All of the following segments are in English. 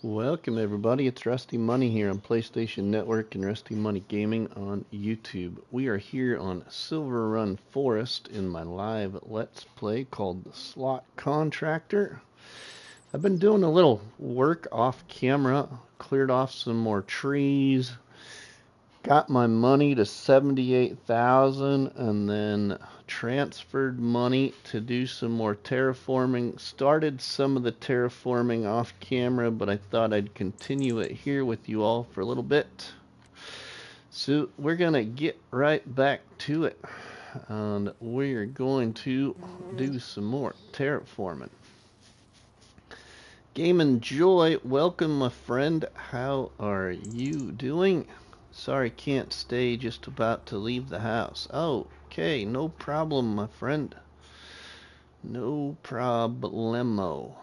Welcome everybody, it's RustyMoney here on PlayStation Network and RustyMoney Gaming on YouTube. We are here on Silverrun Forest in my live Let's Play called the Slot Contractor. I've been doing a little work off camera, cleared off some more trees, got my money to 78,000 and then transferred money to do some more terraforming. Started some of the terraforming off camera, but I thought I'd continue it here with you all for a little bit. So we're gonna get right back to it, and we're going to do some more terraforming. Game and Joy, welcome my friend. How are you doing? Sorry, can't stay, just about to leave the house. Oh, okay, no problem, my friend. No problemo.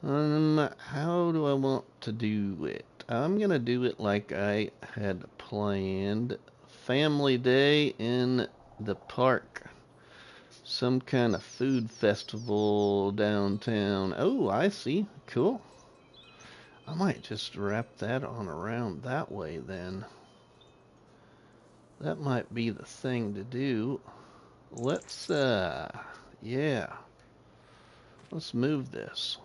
How do I want to do it? I'm gonna do it like I had planned. Family day in the park. Some kind of food festival downtown. Oh, I see. Cool. I might just wrap that on around that way then. That might be the thing to do. Let's, yeah. Let's move this.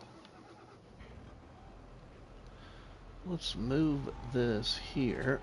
Let's move this here.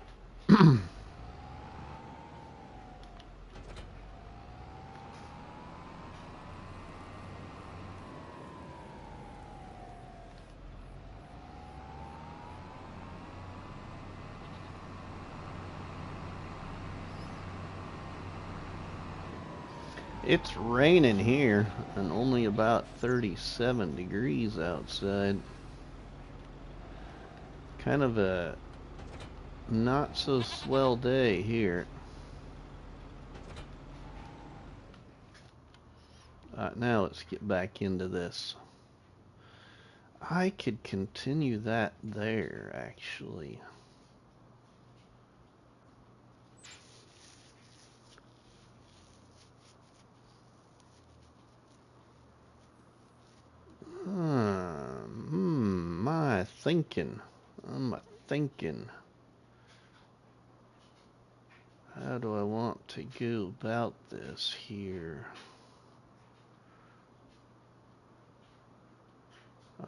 It's raining here and only about 37 degrees outside. Kind of a not so swell day here. Now let's get back into this. I could continue that there actually. My thinking. I'm thinking. How do I want to go about this here?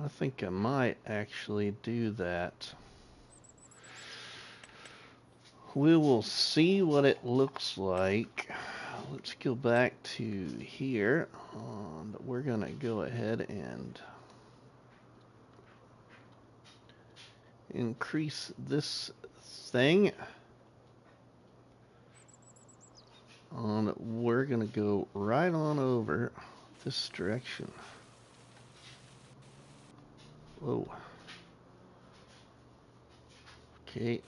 I think I might actually do that. We will see what it looks like. Let's go back to here. We're gonna go ahead and increase this thing. We're gonna go right on over this direction. Whoa. Okay.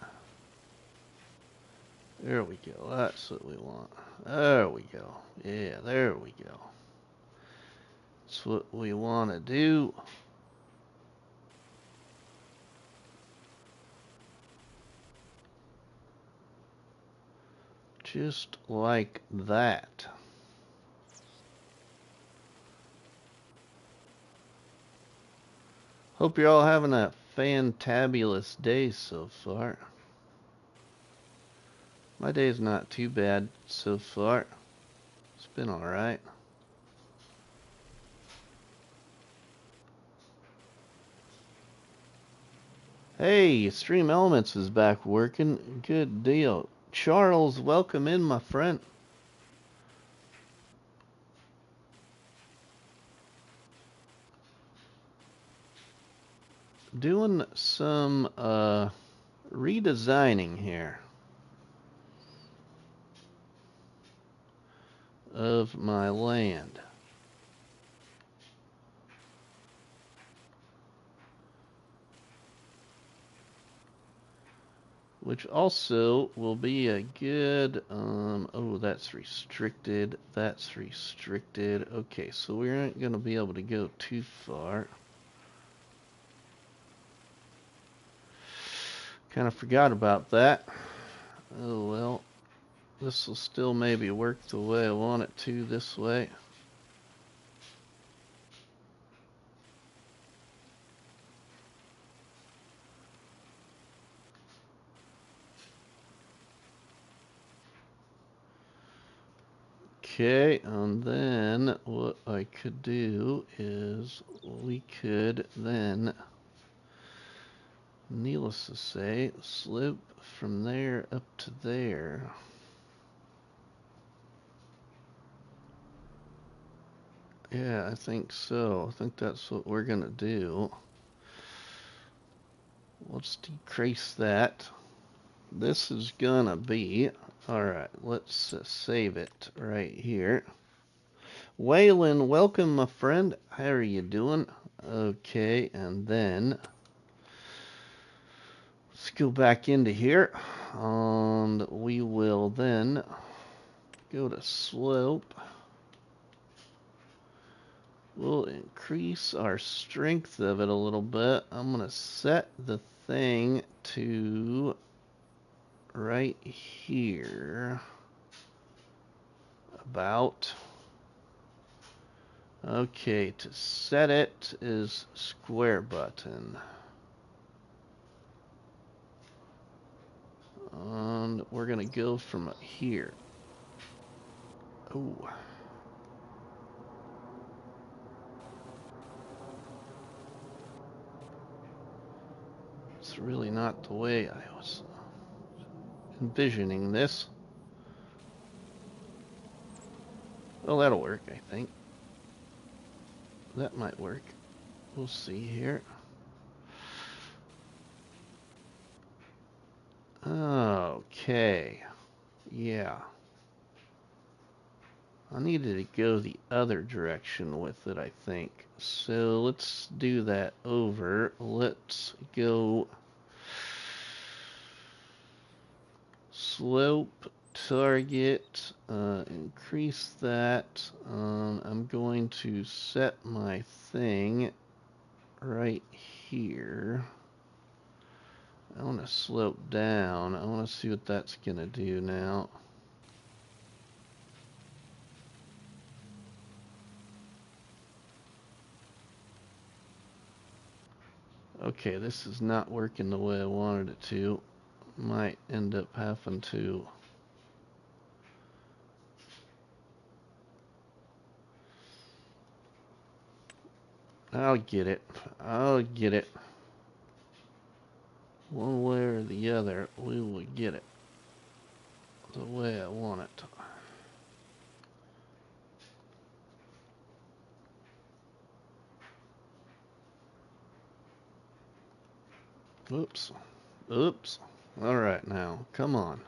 There we go. That's what we want. There we go. Yeah, there we go. That's what we want to do. Just like that. Hope you're all having a fantabulous day so far. My day's not too bad so far. It's been alright. Hey, Stream Elements is back working. Good deal. Charles, welcome in, my friend. Doing some redesigning here of my land. Which also will be a good, oh, that's restricted. That's restricted. Okay, so we aren't going to be able to go too far. Kind of forgot about that. Oh, well. This will still maybe work the way I want it to this way. Okay, and then what I could do is we could then, needless to say, slope from there up to there. Yeah, I think so. I think that's what we're gonna do. Let's decrease that. This is gonna be, alright, let's save it right here. Waylon, welcome my friend. How are you doing? Okay, and then let's go back into here, and we will then go to slope. We'll increase our strength of it a little bit. I'm going to set the thing to right here. About. Okay, to set it is square button. And we're going to go from here. Oh. It's really not the way I was envisioning this. Well, that'll work, I think. That might work. We'll see here. Okay. Yeah. I needed to go the other direction with it, I think. So let's do that over. Let's go slope, target, increase that. I'm going to set my thing right here. I want to slope down. I want to see what that's going to do now. Okay, this is not working the way I wanted it to. Might end up having to I'll get it. I'll get it. One way or the other, we will get it the way I want it. Oops. Oops. Alright now, come on.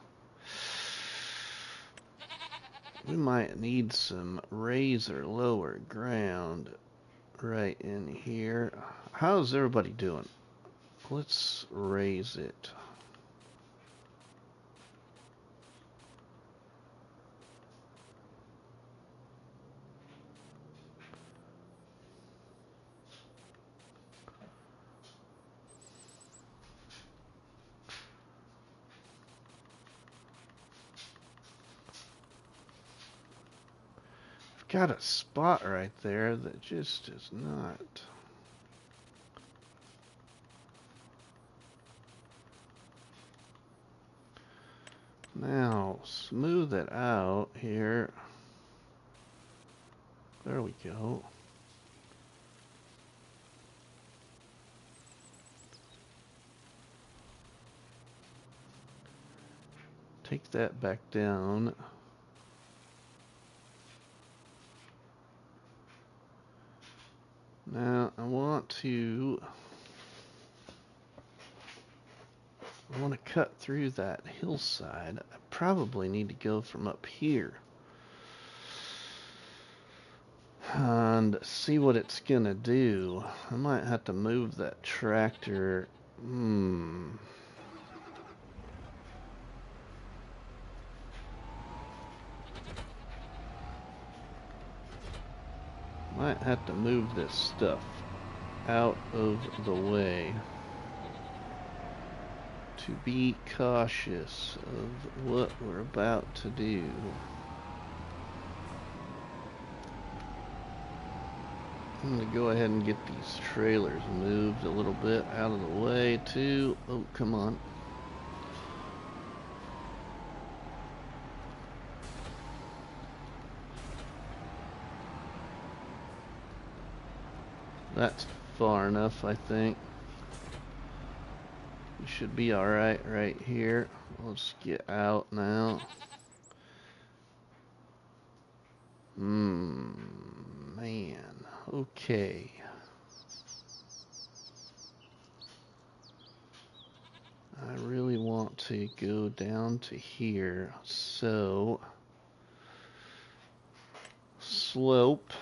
We might need some raise or lower ground right in here. How's everybody doing? Let's raise it. Got a spot right there that just is not. Now, smooth it out here. There we go. Take that back down. Now I want to cut through that hillside. I probably need to go from up here and see what it's gonna do. I might have to move that tractor. Might have to move this stuff out of the way to be cautious of what we're about to do. I'm going to go ahead and get these trailers moved a little bit out of the way too. Oh, come on. That's far enough, I think. We should be alright right here. Let's get out now. Man. Okay. I really want to go down to here, so slope,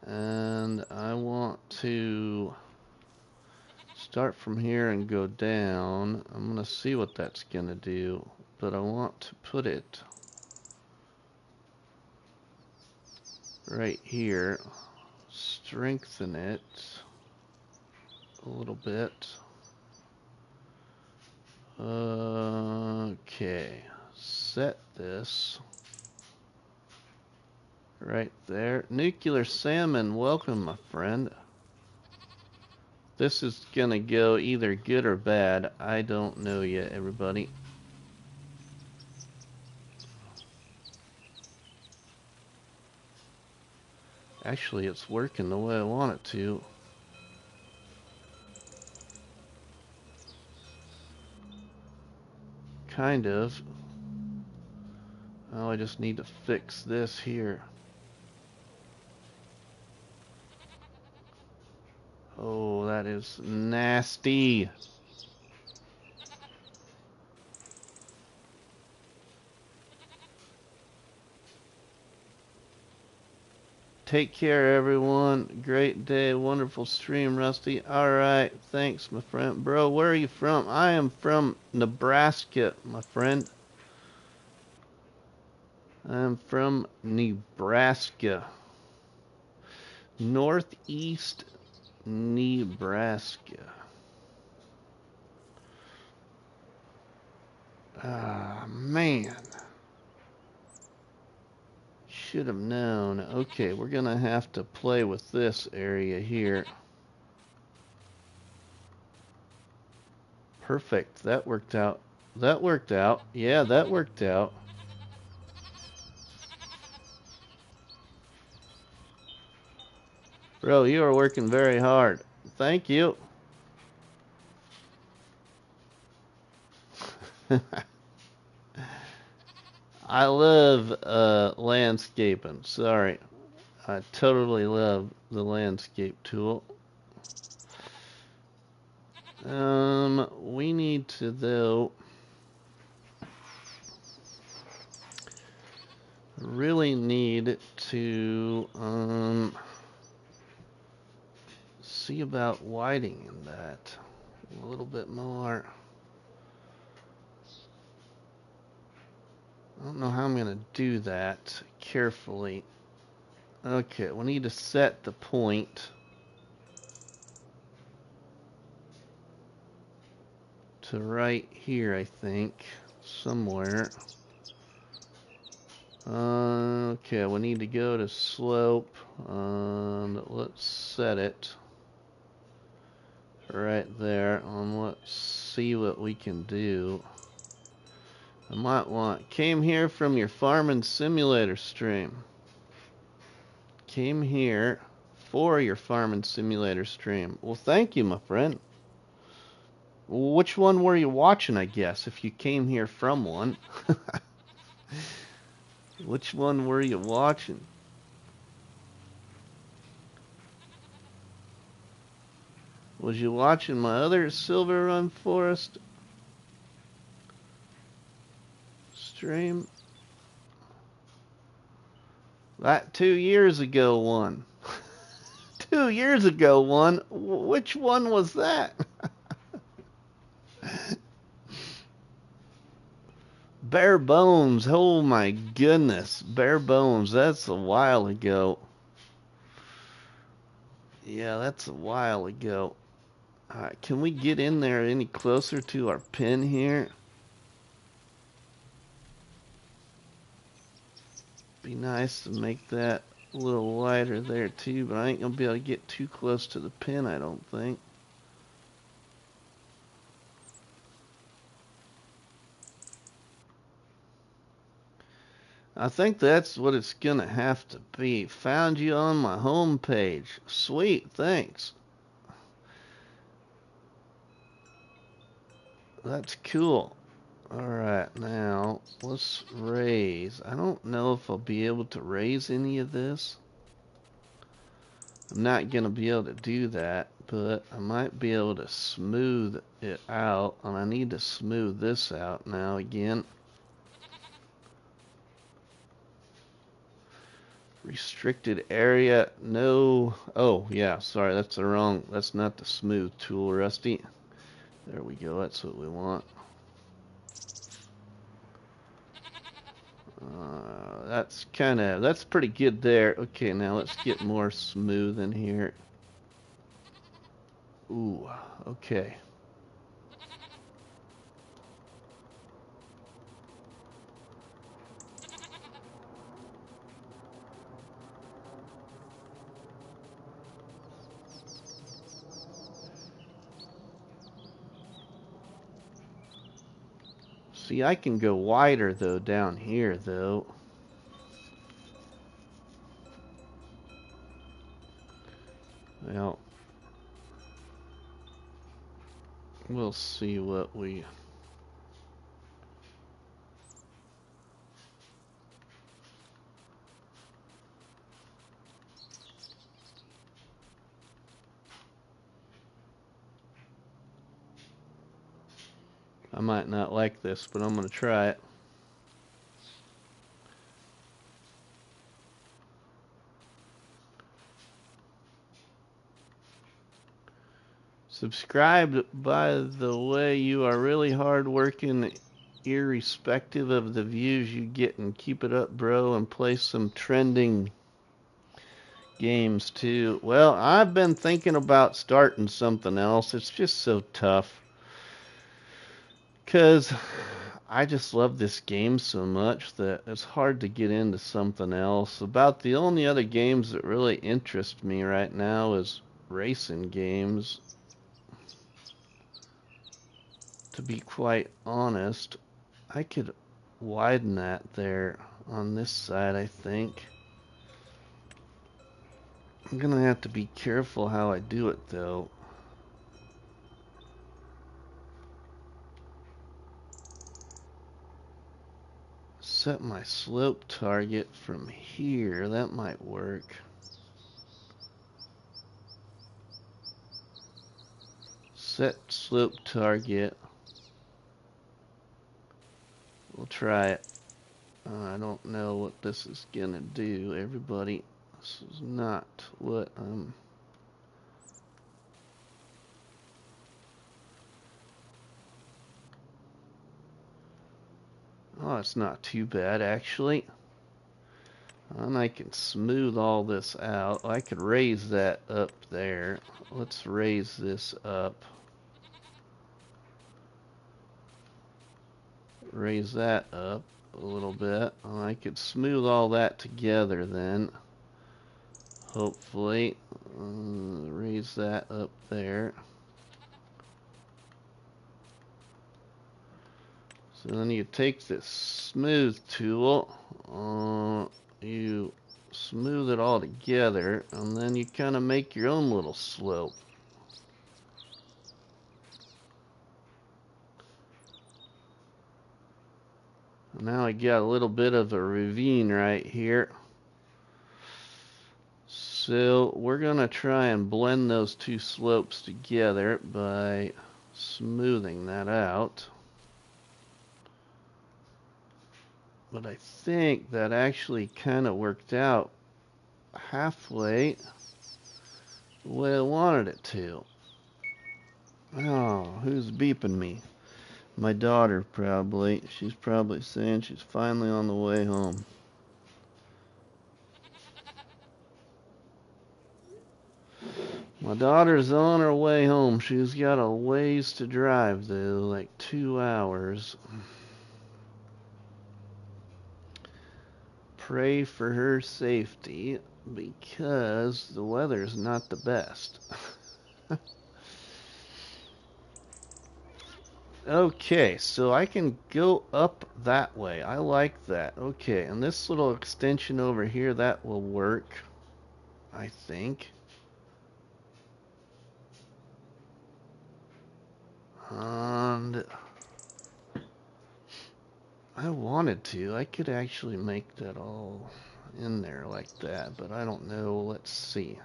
and I want to start from here and go down. I'm gonna see what that's gonna do, but I want to put it right here, strengthen it a little bit. Okay, set this right there. Nuclear salmon, welcome, my friend. This is gonna go either good or bad. I don't know yet, everybody. Actually, it's working the way I want it to. Kind of. Oh, I just need to fix this here. Oh, that is nasty. Take care, everyone. Great day. Wonderful stream, Rusty. Alright, thanks, my friend. Bro, where are you from? I am from Nebraska, my friend. I'm from Nebraska. Northeast Nebraska. Ah, man. Should have known. Okay, we're gonna have to play with this area here. Perfect. That worked out. That worked out. Yeah, that worked out. Bro, you are working very hard. Thank you. I love landscaping. Sorry. I totally love the landscape tool. We need to, though, really need to, see about widening that a little bit more. I don't know how I'm going to do that carefully. Okay, we need to set the point to right here, I think, somewhere. Okay, we need to go to slope. Let's set it right there. Let's see what we can do. I might want, came here from your farming simulator stream. Came here for your farming simulator stream. Well, thank you, my friend. Which one were you watching, I guess, if you came here from one? Which one were you watching? Was you watching my other Silverrun Forest stream? That 2 years ago one. 2 years ago one? Which one was that? Bare Bones, oh my goodness. Bare Bones, that's a while ago. Yeah, that's a while ago. Alright, can we get in there any closer to our pin here? Be nice to make that a little wider there too, but I ain't gonna be able to get too close to the pin, I don't think. I think that's what it's gonna have to be. Found you on my home page. Sweet, thanks. That's cool. Alright, now let's raise. I don't know if I'll be able to raise any of this. I'm not gonna be able to do that, but I might be able to smooth it out, and I need to smooth this out now again. Restricted area, no. Oh yeah, sorry, that's that's not the smooth tool, Rusty. There we go, that's what we want. That's pretty good there. Okay, now let's get more smooth in here. Ooh, okay. See, I can go wider though down here though. Well, we'll see what we... I might not like this, but I'm gonna try it. Subscribed, by the way. You are really hard working, irrespective of the views you get, and keep it up, bro, and play some trending games too. Well, I've been thinking about starting something else. It's just so tough, because I just love this game so much that it's hard to get into something else. About the only other games that really interest me right now is racing games, to be quite honest. I could widen that there on this side, I think. I'm gonna have to be careful how I do it though. Set my slope target from here. That might work. Set slope target. We'll try it. I don't know what this is gonna do, everybody. This is not what I'm... Oh, it's not too bad, actually. And I can smooth all this out. I could raise that up there. Let's raise this up. Raise that up a little bit. And I could smooth all that together then. Hopefully. Raise that up there. So then you take this smooth tool, you smooth it all together, and then you kind of make your own little slope. Now I got a little bit of a ravine right here. So we're going to try and blend those two slopes together by smoothing that out. But I think that actually kind of worked out halfway the way I wanted it to. Oh, who's beeping me? My daughter, probably. She's probably saying she's finally on the way home. My daughter's on her way home. She's got a ways to drive, though, like 2 hours. Pray for her safety, because the weather's not the best. Okay, so I can go up that way. I like that. Okay, and this little extension over here, that will work, I think. And I wanted to. I could actually make that all in there like that, but I don't know. Let's see.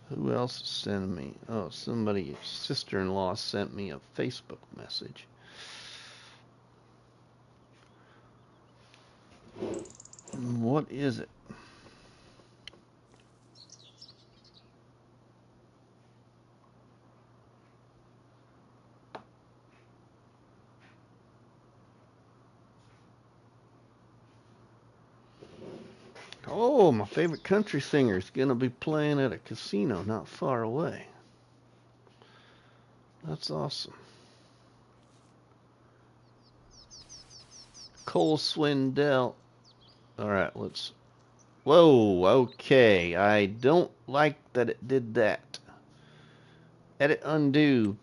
Who else sent me? Oh, somebody, sister-in-law sent me a Facebook message. What is it? Oh, my favorite country singer is going to be playing at a casino not far away. That's awesome. Cole Swindell. Alright, let's... Whoa, okay. I don't like that it did that. Edit undo.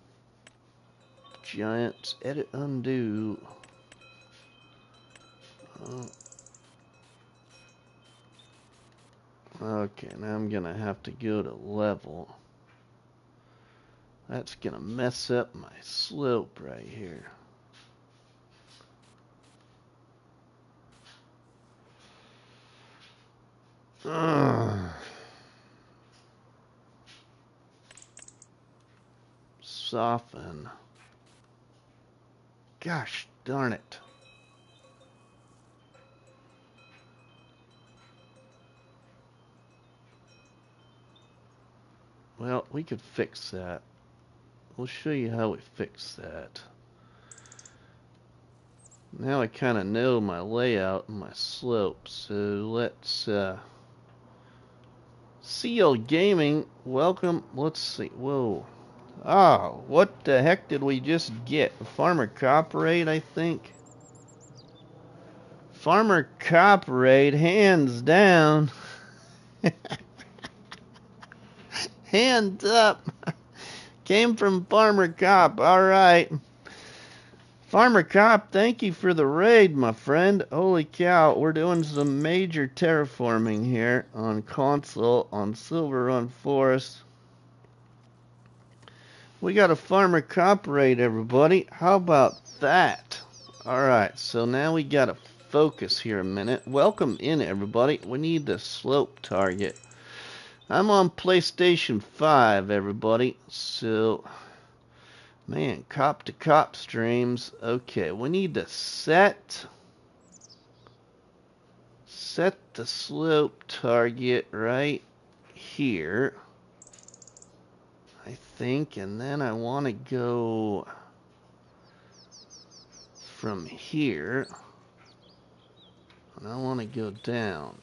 Giants. Edit undo. Okay, now I'm going to have to go to level. That's going to mess up my slope right here. Soften. Gosh darn it. Well, we could fix that. We'll show you how we fix that. Now I kind of know my layout and my slope, so let's Seal Gaming, welcome. Let's see. Whoa. Oh, what the heck did we just get? A Farmer Cop raid, I think. Farmer Cop raid, hands down. Hands up. Came from Farmer Cop. All right. Farmer Cop, thank you for the raid, my friend. Holy cow, we're doing some major terraforming here on console on Silverrun Forest. We got a Farmer Cop raid, everybody. How about that? Alright, so now we got to focus here a minute. Welcome in, everybody. We need the slope target. I'm on PlayStation 5, everybody. So... man, cop to cop streams. Okay, we need to set the slope target right here, I think, and then I want to go from here, and I want to go down.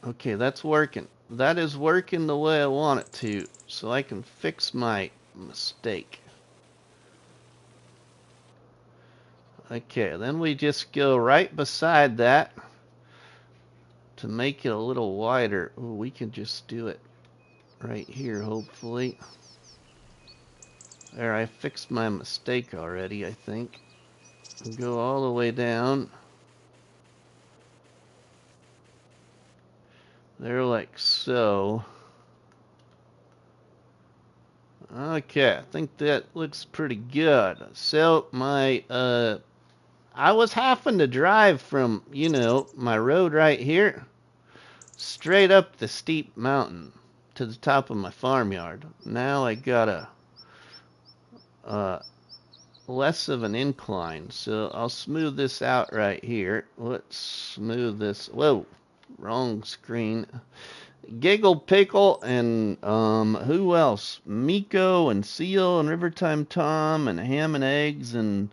Okay, that's working. That is working the way I want it to, so I can fix my mistake. Okay, then we just go right beside that to make it a little wider. Ooh, we can just do it right here, hopefully. There, I fixed my mistake already, I think. We'll go all the way down. There, like so. Okay, I think that looks pretty good. So, my, I was having to drive from, you know, my road right here straight up the steep mountain to the top of my farmyard. Now I got a less of an incline, so I'll smooth this out right here. Let's smooth this. Whoa, wrong screen. Giggle Pickle and who else? Miko and Seal and Rivertime Tom and Ham and Eggs and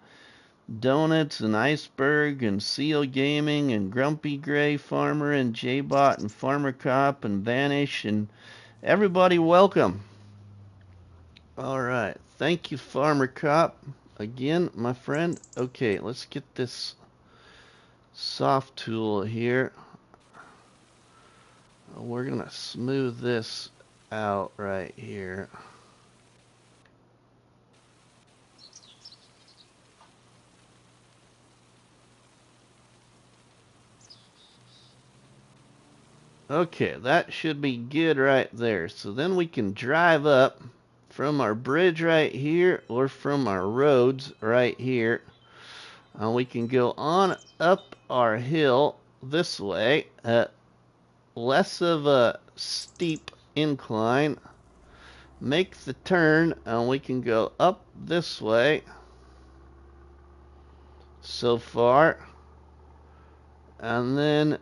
Donuts and Iceberg and Seal Gaming and Grumpy Gray Farmer and J-Bot and Farmer Cop and Vanish and everybody welcome. Alright, thank you Farmer Cop again, my friend. Okay, let's get this soft tool here. We're gonna smooth this out right here. Okay, that should be good right there. So then we can drive up from our bridge right here or from our roads right here. And we can go on up our hill this way at less of a steep incline. Make the turn and we can go up this way so far. And then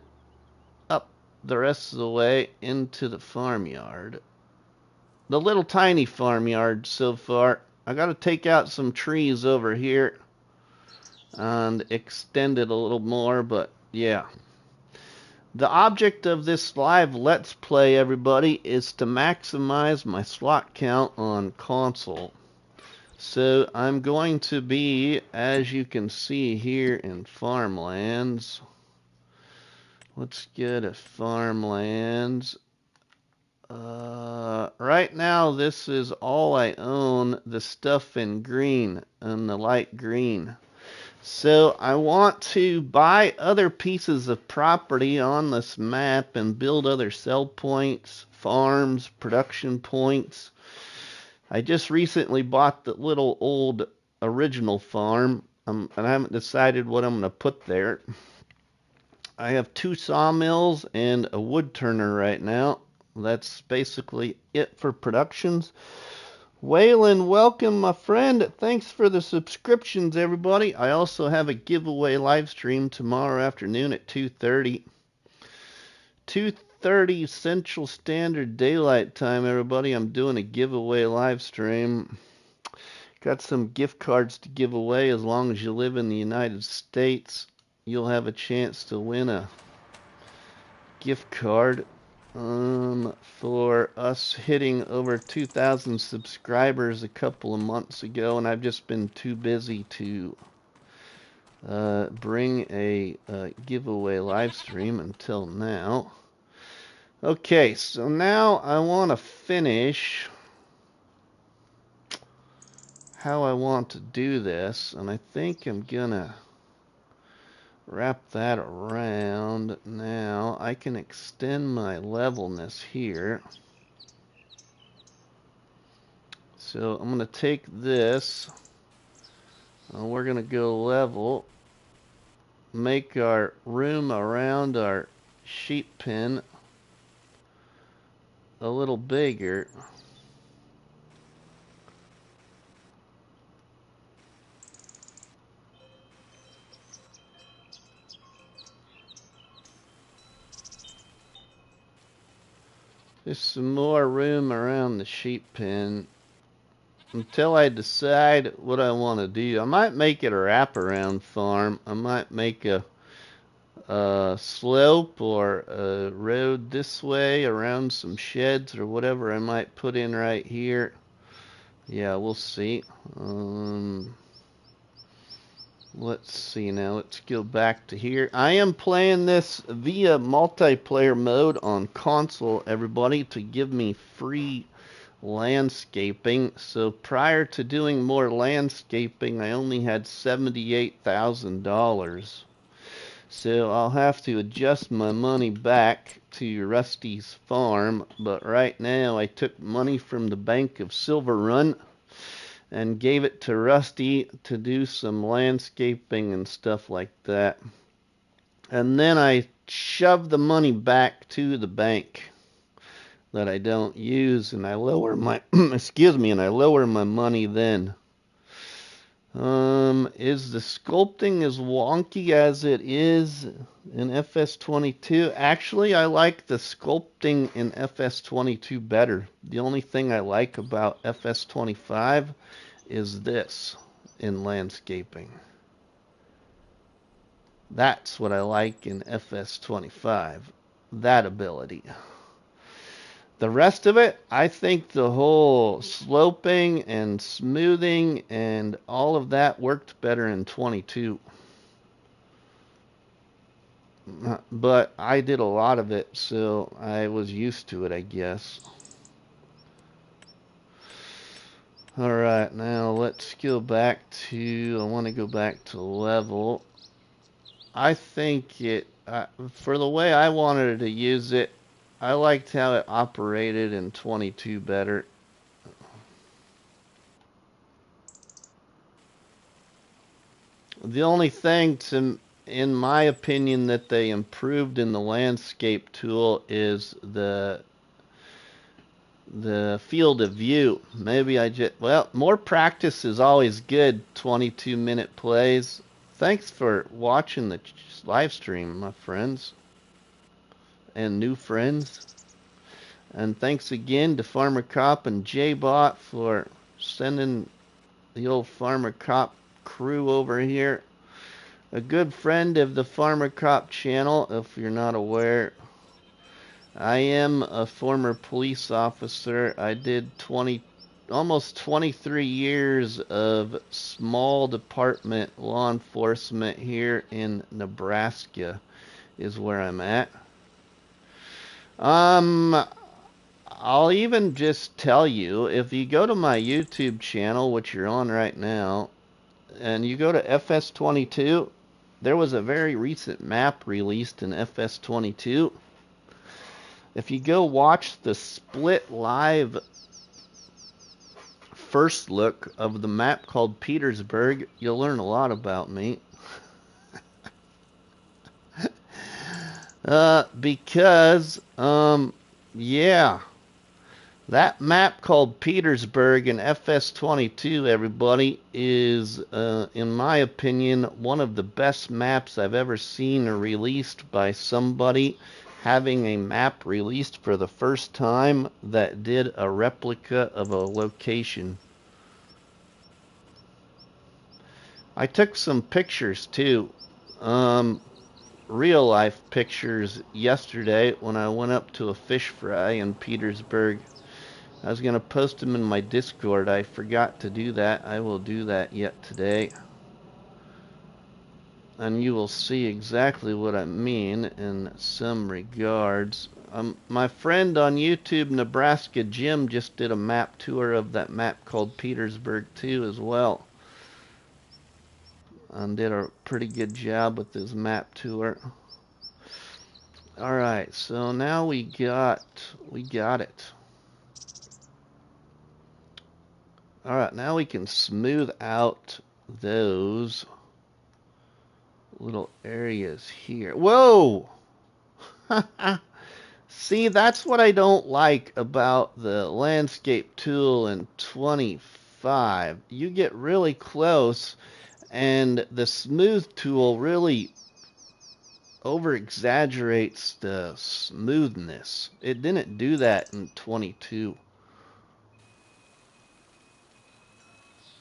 up the rest of the way into the farmyard. The little tiny farmyard so far. I gotta take out some trees over here and extend it a little more, but yeah. The object of this live Let's Play, everybody, is to maximize my slot count on console. So I'm going to be, as you can see here in Farmlands, let's get a Farmlands. Right now this is all I own, the stuff in green and the light green. So I want to buy other pieces of property on this map and build other sell points, farms, production points. I just recently bought the little old original farm, and I haven't decided what I'm going to put there. I have 2 sawmills and a wood turner right now. That's basically it for productions. Waylon, welcome, my friend. Thanks for the subscriptions, everybody. I also have a giveaway live stream tomorrow afternoon at 2:30. 2:30 Central Standard Daylight Time, everybody. I'm doing a giveaway live stream. Got some gift cards to give away. As long as you live in the United States, you'll have a chance to win a gift card. For us hitting over 2,000 subscribers a couple of months ago, and I've just been too busy to bring a giveaway live stream until now. Okay, so now I want to finish how I want to do this, and I think I'm gonna wrap that around. Now I can extend my levelness here. So I'm going to take this, and we're going to go level, make our room around our sheep pen a little bigger. Just some more room around the sheep pen until I decide what I want to do. I might make it a wraparound farm. I might make a slope or a road this way around some sheds or whatever I might put in right here. Yeah, we'll see. Let's see now. Let's go back to here. I am playing this via multiplayer mode on console, everybody, to give me free landscaping. So prior to doing more landscaping, I only had $78,000. So I'll have to adjust my money back to Rusty's farm. But right now I took money from the Bank of Silverrun and gave it to Rusty to do some landscaping and stuff like that. And then I shoved the money back to the bank that I don't use, and I lower my excuse me, and I lower my money then. Is the sculpting as wonky as it is in FS22? Actually, I like the sculpting in FS22 better. The only thing I like about FS25 is this in landscaping. That's what I like in FS25, that ability. The rest of it, I think the whole sloping and smoothing and all of that worked better in 22. But I did a lot of it, so I was used to it, I guess. Alright, now let's go back to, I want to go back to level. I think for the way I wanted to use it, I liked how it operated in 22 better. The only thing in my opinion that they improved in the landscape tool is the field of view. Maybe well, more practice is always good. 22-minute plays. Thanks for watching the live stream, my friends and new friends. And thanks again to Farmer Cop and J-Bot for sending the old Farmer Cop crew over here. A good friend of the Farmer Cop channel, if you're not aware. I am a former police officer. I did almost 23 years of small department law enforcement here in Nebraska is where I'm at. I'll even just tell you, if you go to my YouTube channel, which you're on right now, and you go to FS22, there was a very recent map released in FS22. If you go watch the split live first look of the map called Petersburg, you'll learn a lot about me. Because, yeah, that map called Petersburg in FS22, everybody, is, in my opinion, one of the best maps I've ever seen released by somebody having a map released for the first time that did a replica of a location. I took some pictures too, real life pictures yesterday when I went up to a fish fry in Petersburg. I was going to post them in my Discord. I forgot to do that. I will do that yet today. And you will see exactly what I mean in some regards. My friend on YouTube, Nebraska Jim, just did a map tour of that map called Petersburg too as well. And did a pretty good job with his map tour. Alright, so now we got it. Alright, now we can smooth out those little areas here. Whoa! See, that's what I don't like about the landscape tool in 25. You get really close, and the smooth tool really over-exaggerates the smoothness. It didn't do that in 22.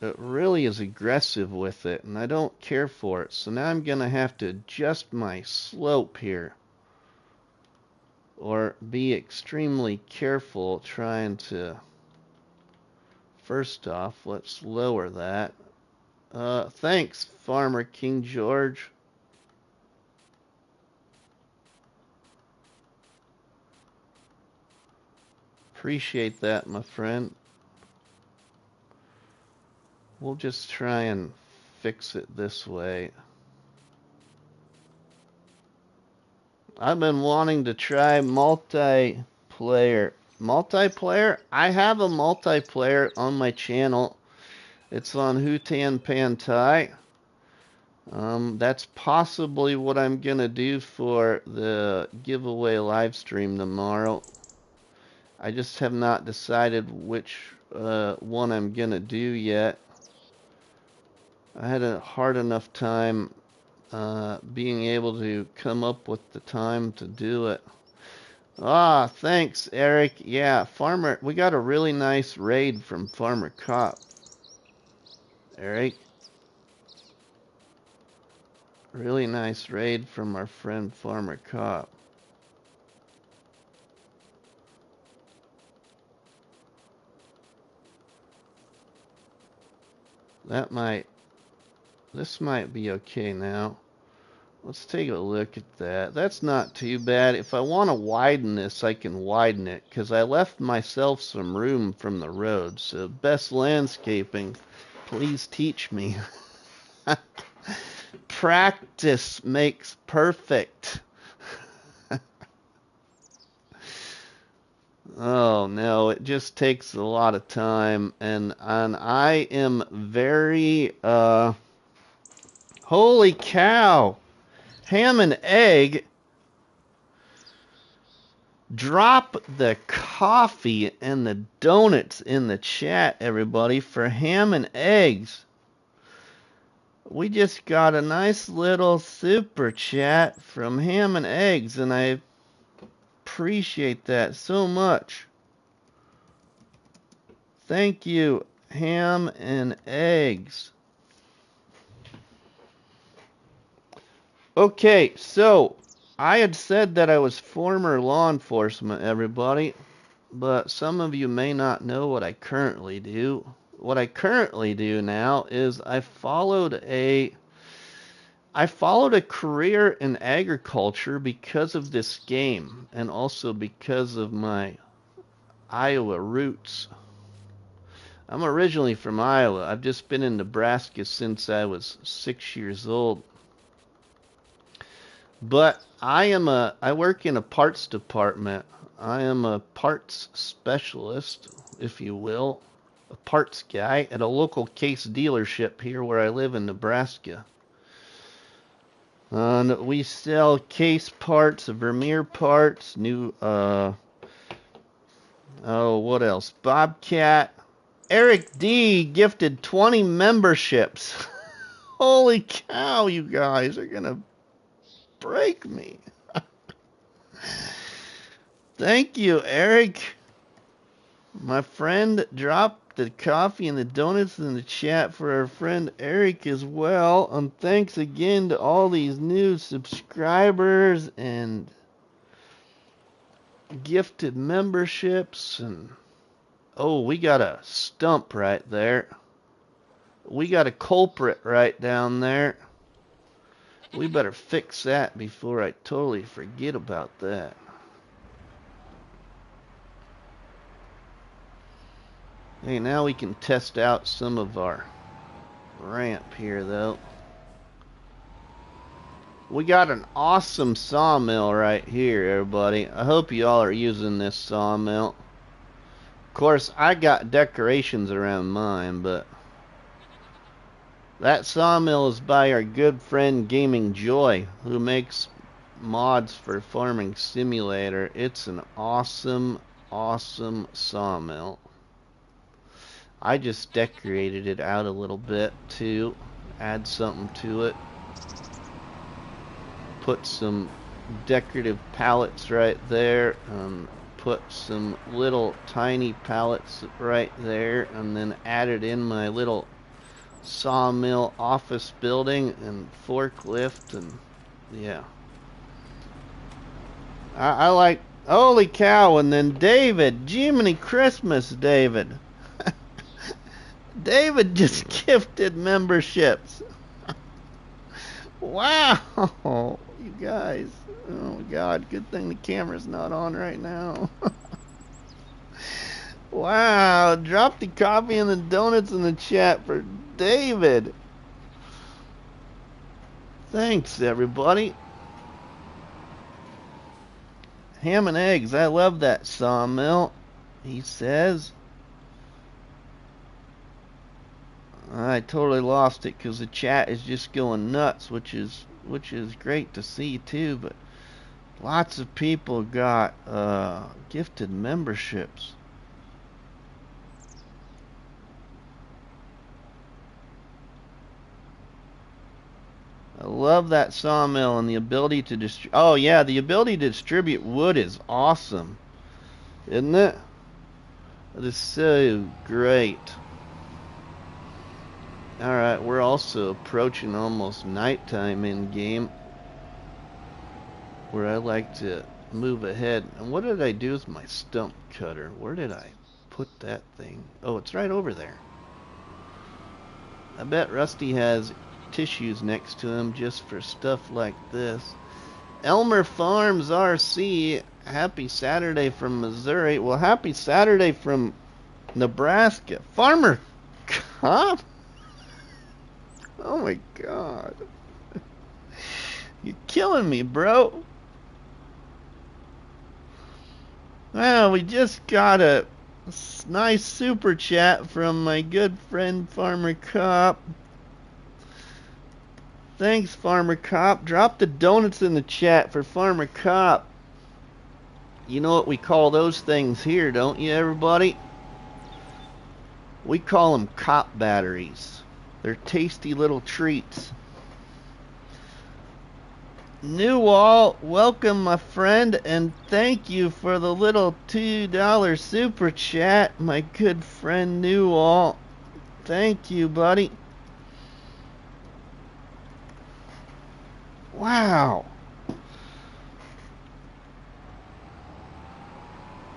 It really is aggressive with it, and I don't care for it. So now I'm going to have to adjust my slope here, or be extremely careful trying to... First off, let's lower that. Thanks, Farmer King George. Appreciate that, my friend. We'll just try and fix it this way. I've been wanting to try multiplayer. Multiplayer? I have a multiplayer on my channel. It's on Hutan Pantai. That's possibly what I'm gonna do for the giveaway live stream tomorrow. I just have not decided which one I'm gonna do yet. I had a hard enough time being able to come up with the time to do it. Ah, thanks, Eric. Yeah, Farmer, we got a really nice raid from Farmer Cop. Eric. Really nice raid from our friend Farmer Cop. This might be okay now. Let's take a look at that. That's not too bad. If I want to widen this, I can widen it because I left myself some room from the road. So best landscaping, please teach me. Practice makes perfect. Oh no, it just takes a lot of time, and I am very holy cow. Ham and egg. Drop the coffee and the donuts in the chat, everybody, for ham and eggs. We just got a nice little super chat from ham and eggs, and I appreciate that so much. Thank you, ham and eggs. Okay, so I had said that I was former law enforcement, everybody, but some of you may not know what I currently do. What I currently do now is I followed a career in agriculture because of this game, and also because of my Iowa roots. I'm originally from Iowa. I've just been in Nebraska since I was 6 years old. But I work in a parts department. I am a parts specialist, if you will, a parts guy at a local case dealership here where I live in Nebraska. And we sell case parts, Vermeer parts, new, oh, what else? Bobcat. Eric D gifted 20 memberships. Holy cow, you guys are gonna break me. Thank you, Eric. My friend dropped the coffee and the donuts in the chat for our friend Eric as well. And thanks again to all these new subscribers and gifted memberships. And oh, we got a stump right there. We got a culprit right down there. We better fix that before I totally forget about that. Hey, now we can test out some of our ramp here, though. We got an awesome sawmill right here, everybody. I hope you all are using this sawmill. Of course, I got decorations around mine, but that sawmill is by our good friend Gaming Joy, who makes mods for Farming Simulator. It's an awesome, awesome sawmill. I just decorated it out a little bit to add something to it. Put some decorative pallets right there, and put some little tiny pallets right there, and then added in my little sawmill office building and forklift, and yeah. I like, holy cow, and then David, Jiminy Christmas, David. David just gifted memberships. Wow, you guys. Oh God, good thing the camera's not on right now. Wow, drop the coffee and the donuts in the chat for David. Thanks, everybody. Ham and eggs, I love that sawmill, he says. I totally lost it because the chat is just going nuts, which is great to see too. But lots of people got gifted memberships. I love that sawmill and the ability to distribute. Oh yeah, the ability to distribute wood is awesome, isn't it? It is so great. Alright, we're also approaching almost nighttime in game, where I like to move ahead. And what did I do with my stump cutter? Where did I put that thing? Oh, it's right over there. I bet Rusty has tissues next to him just for stuff like this. Elmer Farms RC, happy Saturday from Missouri. Well, happy Saturday from Nebraska. Farmer Cop? Oh my God. You're killing me, bro. Well, we just got a nice super chat from my good friend Farmer Cop. Thanks, Farmer Cop. Drop the donuts in the chat for Farmer Cop. You know what we call those things here, don't you, everybody? We call them cop batteries. They're tasty little treats. Newall, welcome, my friend, and thank you for the little $2 super chat, my good friend Newall. Thank you, buddy. Wow.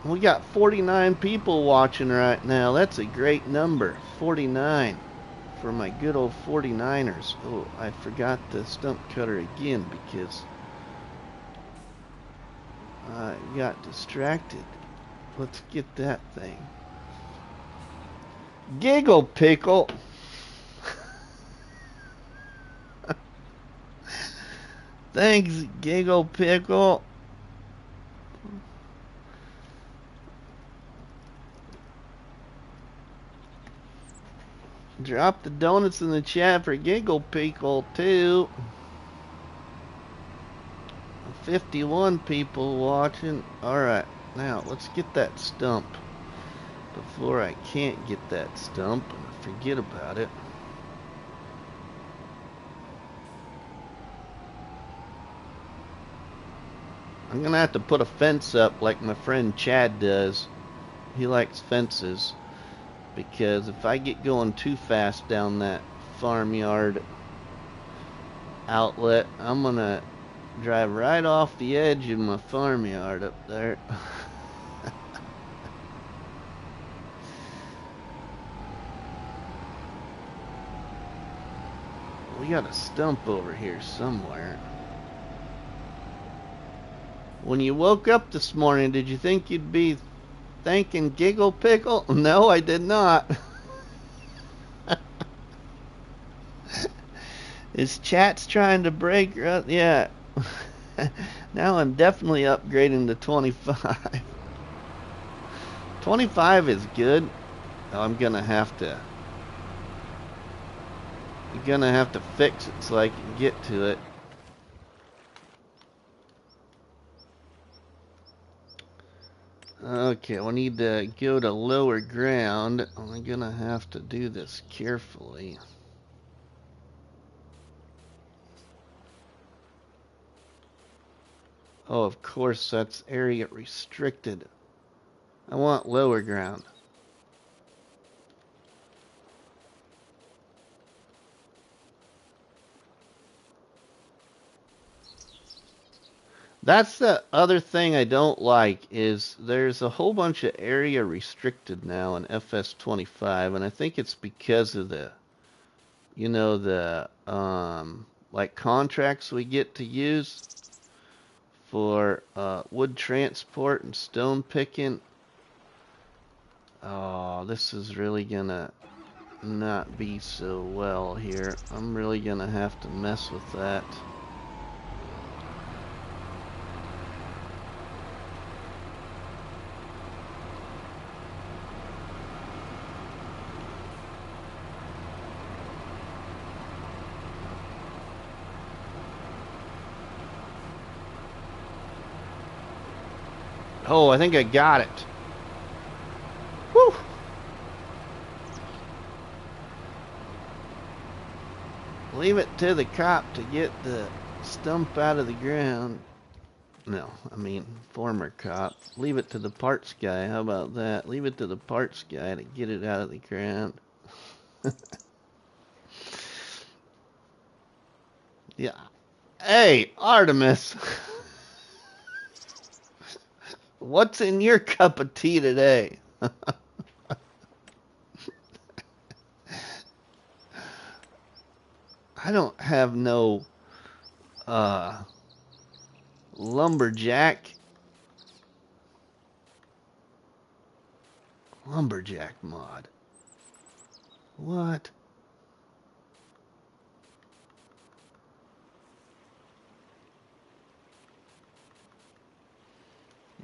We got 49 people watching right now. That's a great number. 49 for my good old 49ers. Oh, I forgot the stump cutter again because I got distracted. Let's get that thing. Giggle Pickle. Thanks, Giggle Pickle. Drop the donuts in the chat for Giggle Pickle too. 51 people watching. Alright, now let's get that stump before I can't get that stump and forget about it. I'm gonna have to put a fence up like my friend Chad does. He likes fences. Because if I get going too fast down that farmyard outlet, I'm gonna drive right off the edge of my farmyard up there. We got a stump over here somewhere. When you woke up this morning, did you think you'd be thanking Giggle Pickle? No, I did not. His chat's trying to break. Yeah. Now I'm definitely upgrading to 25. 25 is good. I'm gonna have to. You're gonna have to fix it so I can get to it. Okay, we need to go to lower ground. I'm gonna have to do this carefully. Oh, of course, that's area restricted. I want lower ground. That's the other thing I don't like is there's a whole bunch of area restricted now in FS25, and I think it's because of the, you know, the like contracts we get to use for wood transport and stone picking. Oh, this is really gonna not be so well here. I'm really gonna have to mess with that. Oh, I think I got it. Whew. Leave it to the cop to get the stump out of the ground. No, I mean, former cop. Leave it to the parts guy. How about that? Leave it to the parts guy to get it out of the ground. Yeah. Hey, Artemis. What's in your cup of tea today? I don't have no lumberjack mod. What?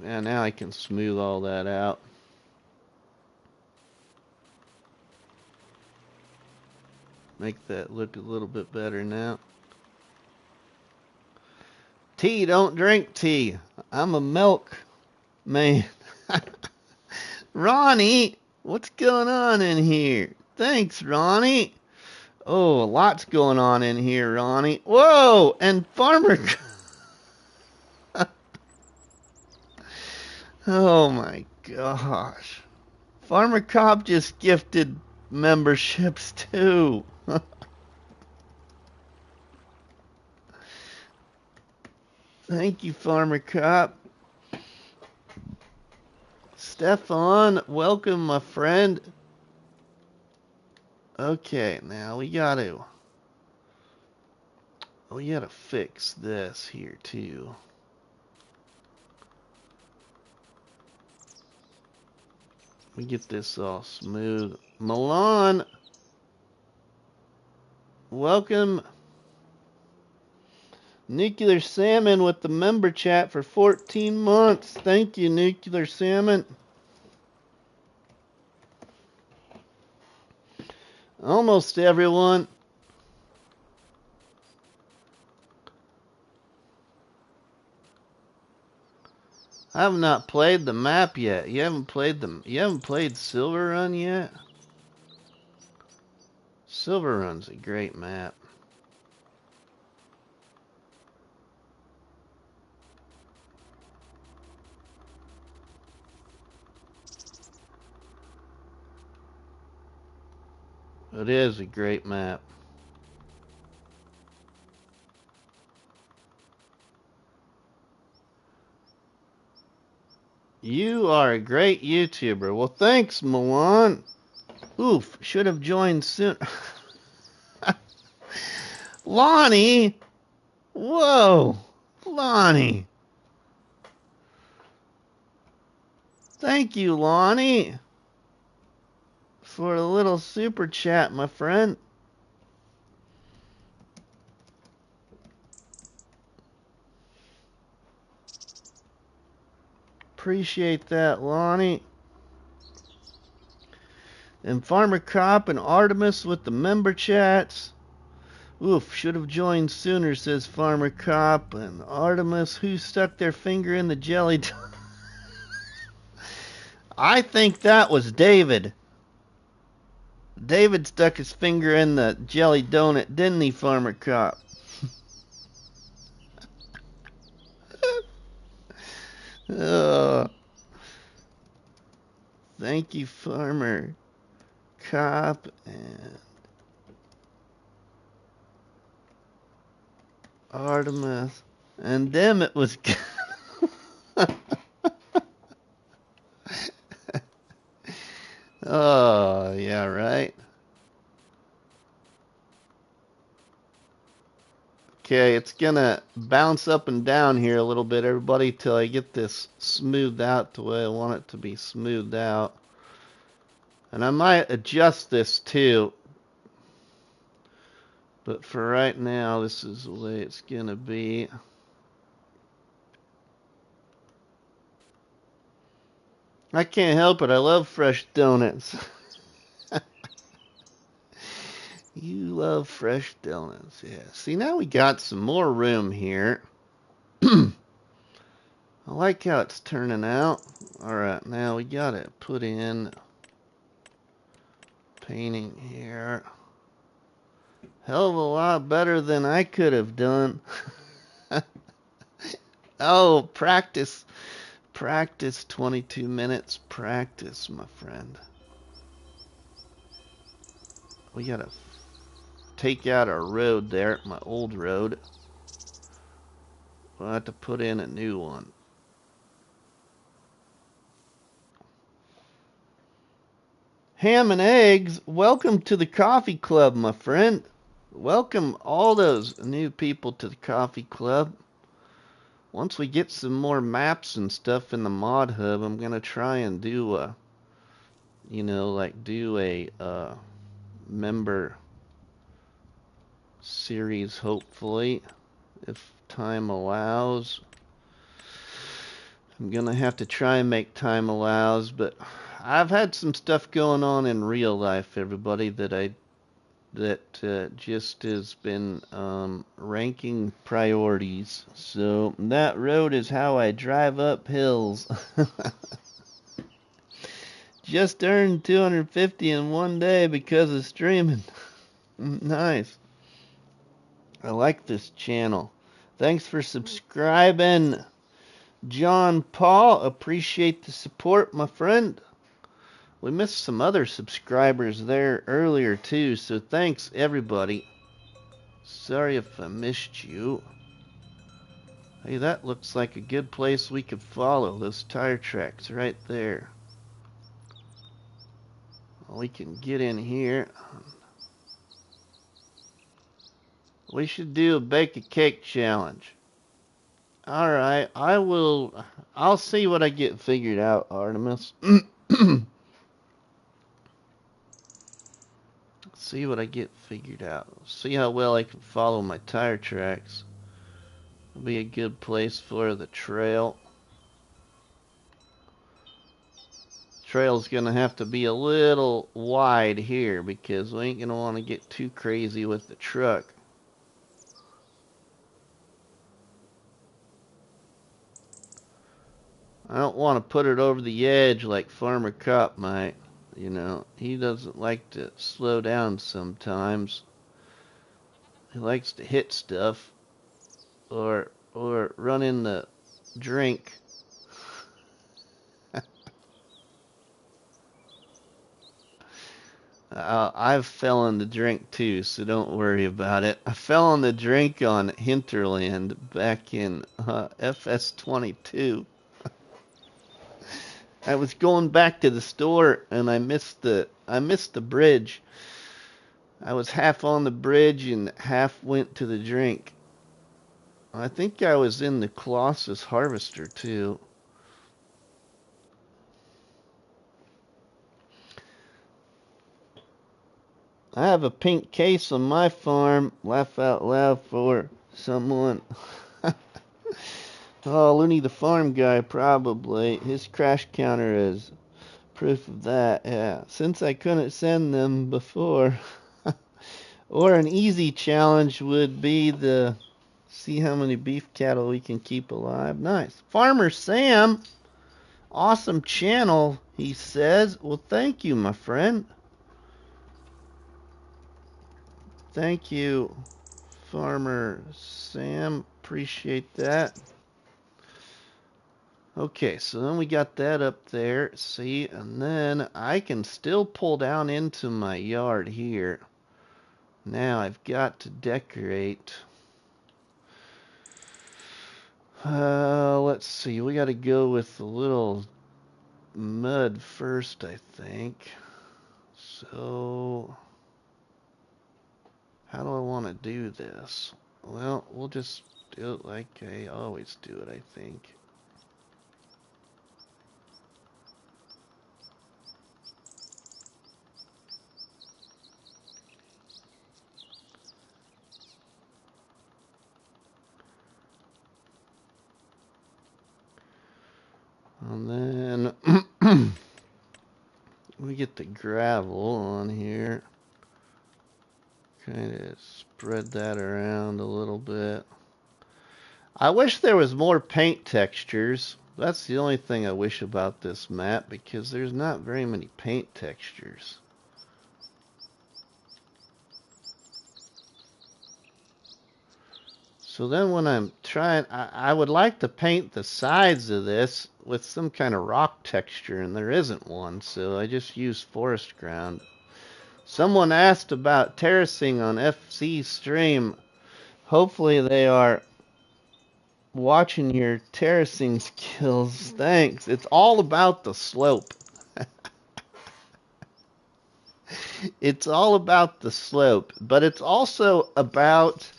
Yeah, now I can smooth all that out. Make that look a little bit better now. Tea, don't drink tea. I'm a milk man. Ronnie, what's going on in here? Thanks, Ronnie. Oh, a lot's going on in here, Ronnie. Whoa, and Farmer... Oh my gosh. Farmer Cop just gifted memberships too. Thank you, Farmer Cop. Stefan, welcome, my friend. Okay, now we gotta fix this here too. We get this all smooth. Milan, welcome. Nuclear Salmon with the member chat for 14 months. Thank you, Nuclear Salmon. Almost everyone. I have not played the map yet. You haven't played Silverrun yet? Silverrun's a great map. It is a great map. You are a great YouTuber. Well, thanks, Milan. Oof, should have joined soon. Lonnie! Whoa! Lonnie! Thank you, Lonnie, for a little super chat, my friend. Appreciate that, Lonnie. And Farmer Cop and Artemis with the member chats. Oof, should have joined sooner, says Farmer Cop. And Artemis, who stuck their finger in the jelly donut? I think that was David. David stuck his finger in the jelly donut, didn't he, Farmer Cop? Thank you, Farmer Cop and Artemis. And them it was... Oh, yeah, right. Okay, it's gonna bounce up and down here a little bit, everybody, till I get this smoothed out the way I want it to be smoothed out. And I might adjust this too. But for right now, this is the way it's gonna be. I can't help it, I love fresh donuts. You love fresh donuts, yeah. See, now we got some more room here. I like how it's turning out. Alright, now we gotta put in painting here. Hell of a lot better than I could have done. Oh, practice. Practice, 22 minutes practice, my friend. We gotta take out our road there, my old road. We'll have to put in a new one. Ham and eggs, welcome to the coffee club, my friend. Welcome all those new people to the coffee club. Once we get some more maps and stuff in the mod hub, I'm gonna try and do a, do a member series, hopefully, if time allows. I'm gonna have to try and make time allows, but I've had some stuff going on in real life, everybody, that just has been ranking priorities. So that road is how I drive up hills. Just earned 250 in one day because of streaming. Nice. I like this channel. Thanks for subscribing, John Paul. Appreciate the support, my friend. We missed some other subscribers there earlier too, so thanks everybody. Sorry if I missed you. Hey, that looks like a good place we could follow. Those tire tracks right there. We can get in here. We should do a bake a cake challenge. Alright, I'll see what I get figured out, Artemis. See what I get figured out. See how well I can follow my tire tracks. It'll be a good place for the trail. Trail's gonna have to be a little wide here because we ain't gonna want to get too crazy with the truck. I don't want to put it over the edge like Farmer Cop might. You know, he doesn't like to slow down sometimes. He likes to hit stuff or run in the drink. I've fell in the drink too, so don't worry about it. I fell in the drink on Hinterland back in FS22. I was going back to the store and I missed the bridge. I was half on the bridge and half went to the drink. I think I was in the Colossus Harvester too. I have a pink case on my farm. Laugh out loud for someone. Oh, Looney the farm guy, probably. His crash counter is proof of that, yeah. Since I couldn't send them before. Or an easy challenge would be the see how many beef cattle we can keep alive. Nice. Farmer Sam, awesome channel, he says. Well, thank you, my friend. Thank you, Farmer Sam. Appreciate that. Okay, so then we got that up there, see, and then I can still pull down into my yard here. Now I've got to decorate. Let's see, we got to go with a little mud first, I think. So, how do I want to do this? Well, we'll just do it like I always do it, I think. And then we get the gravel on here. Kind of spread that around a little bit. I wish there was more paint textures. That's the only thing I wish about this map, because there's not very many paint textures. So then when I'm trying, I would like to paint the sides of this with some kind of rock texture, and there isn't one, so I just use forest ground. Someone asked about terracing on FC stream. Hopefully they are watching your terracing skills. Thanks. It's all about the slope. It's all about the slope, but it's also about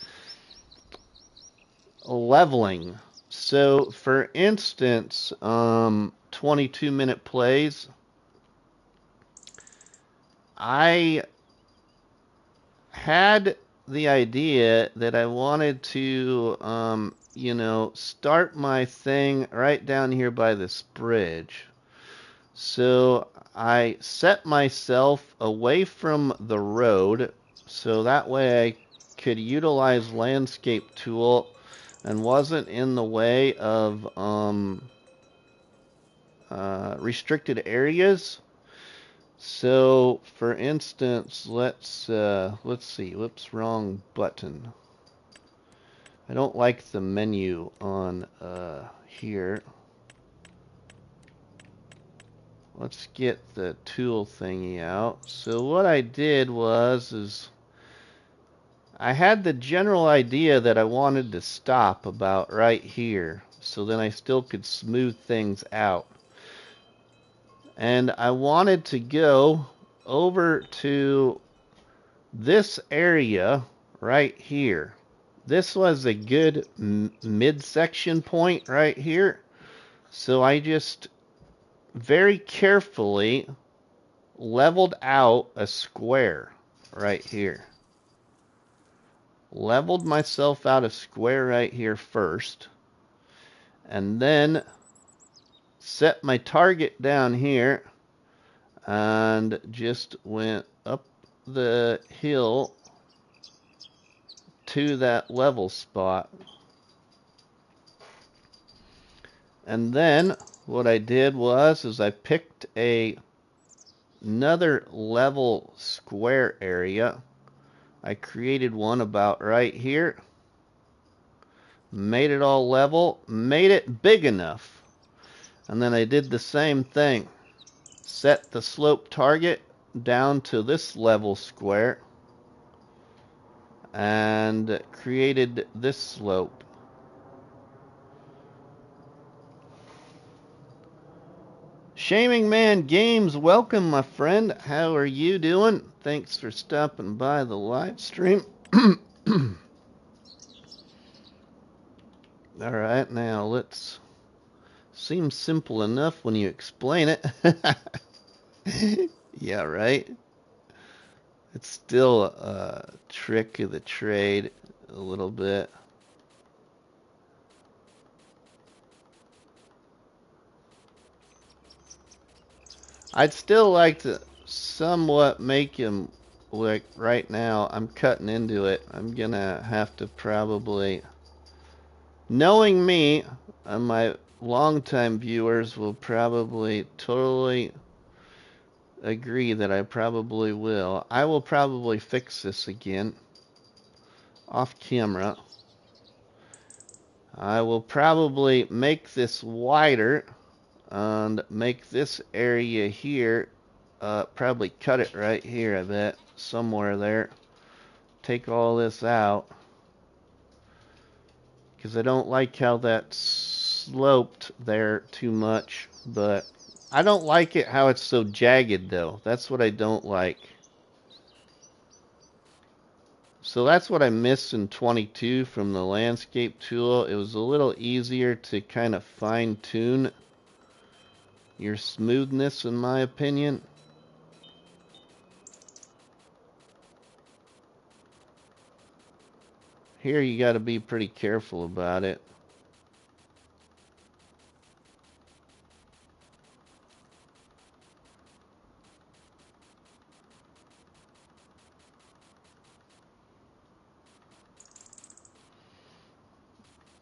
leveling. So, for instance, 22-minute plays, I had the idea that I wanted to, start my thing right down here by this bridge. So I set myself away from the road so that way I could utilize landscape tool and wasn't in the way of restricted areas. So, for instance, let's see. Whoops, wrong button. I don't like the menu on here. Let's get the tool thingy out. So what I did was I had the general idea that I wanted to stop about right here, so then I still could smooth things out. And I wanted to go over to this area right here. This was a good midsection point right here. So I just very carefully leveled out a square right here. Leveled myself out a square right here first. And then set my target down here and just went up the hill to that level spot. And then what I did was I picked another level square area. I created one about right here. Made it all level, made it big enough. And then I did the same thing. Set the slope target down to this level square and created this slope. Shaming Man Games, welcome my friend. How are you doing? Thanks for stopping by the live stream. Alright, now let's... Seems simple enough when you explain it. Yeah, right? It's still a trick of the trade a little bit. I'd still like to somewhat make him, like right now, I'm cutting into it. I'm gonna have to probably, knowing me, and my longtime viewers will probably totally agree that I probably will. I will probably fix this again off camera. I will probably make this wider and make this area here, probably cut it right here, I bet, somewhere there. Take all this out, because I don't like how that's sloped there too much, but I don't like it how it's so jagged though. That's what I don't like. So that's what I missed in 22 from the landscape tool. It was a little easier to kind of fine tune your smoothness, in my opinion. Here you got to be pretty careful about it.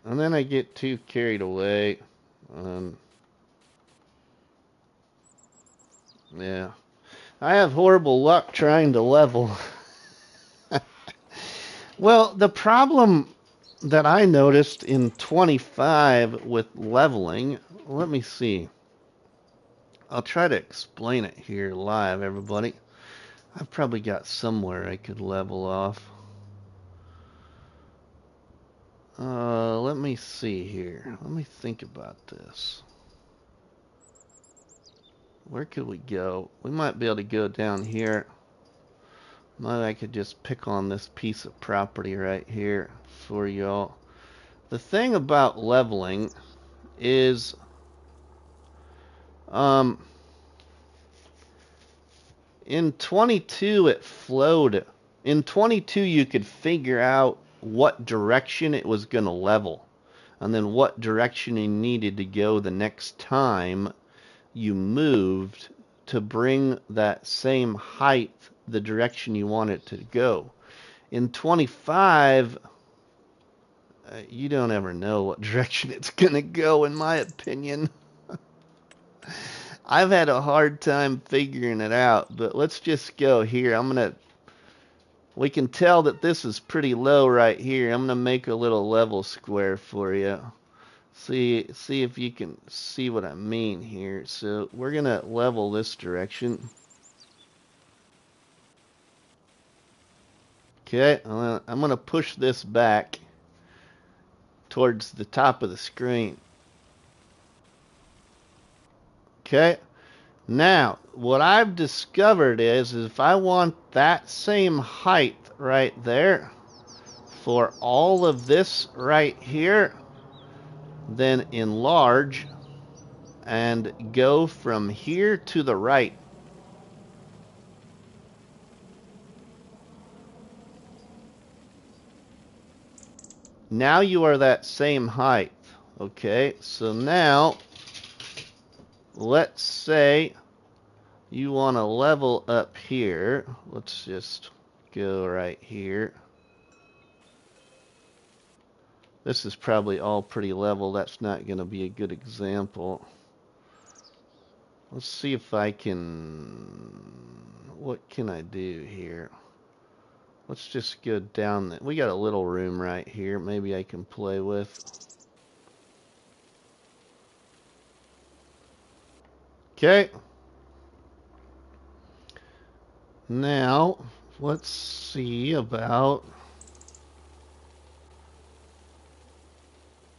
And then I get too carried away. Yeah. I have horrible luck trying to level. Well, the problem that I noticed in 25 with leveling, let me see. I'll try to explain it here live, everybody. I've probably got somewhere I could level off. Let me see here. Let me think about this. Where could we go? We might be able to go down here. Maybe I could just pick on this piece of property right here for y'all. The thing about leveling is in 22 it flowed. In 22 you could figure out what direction it was going to level, and then what direction you needed to go the next time you moved to bring that same height the direction you want it to go. In 25, you don't ever know what direction it's going to go, in my opinion. I've had a hard time figuring it out, but let's just go here. We can tell that this is pretty low right here. I'm going to make a little level square for you. See if you can see what I mean here. So we're going to level this direction. Okay, I'm going to push this back towards the top of the screen. Okay, now what I've discovered is if I want that same height right there for all of this right here, then enlarge and go from here to the right. Now you are that same height. Okay, so now let's say you want to level up here. Let's just go right here. This is probably all pretty level. That's not going to be a good example. Let's see if I can... What can I do here? Let's just go down. We got a little room right here. Maybe I can play with. Okay. Now, let's see about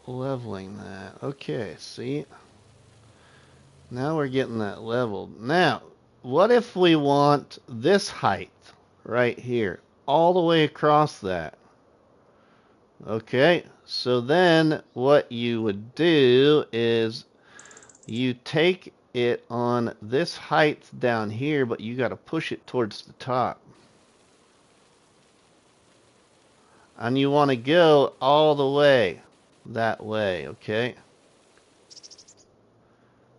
leveling that. Okay, see? Now we're getting that leveled. Now, what if we want this height right here, all the way across that? Okay, so then what you would do is you take it on this height down here, but you got to push it towards the top. And you want to go all the way that way, okay?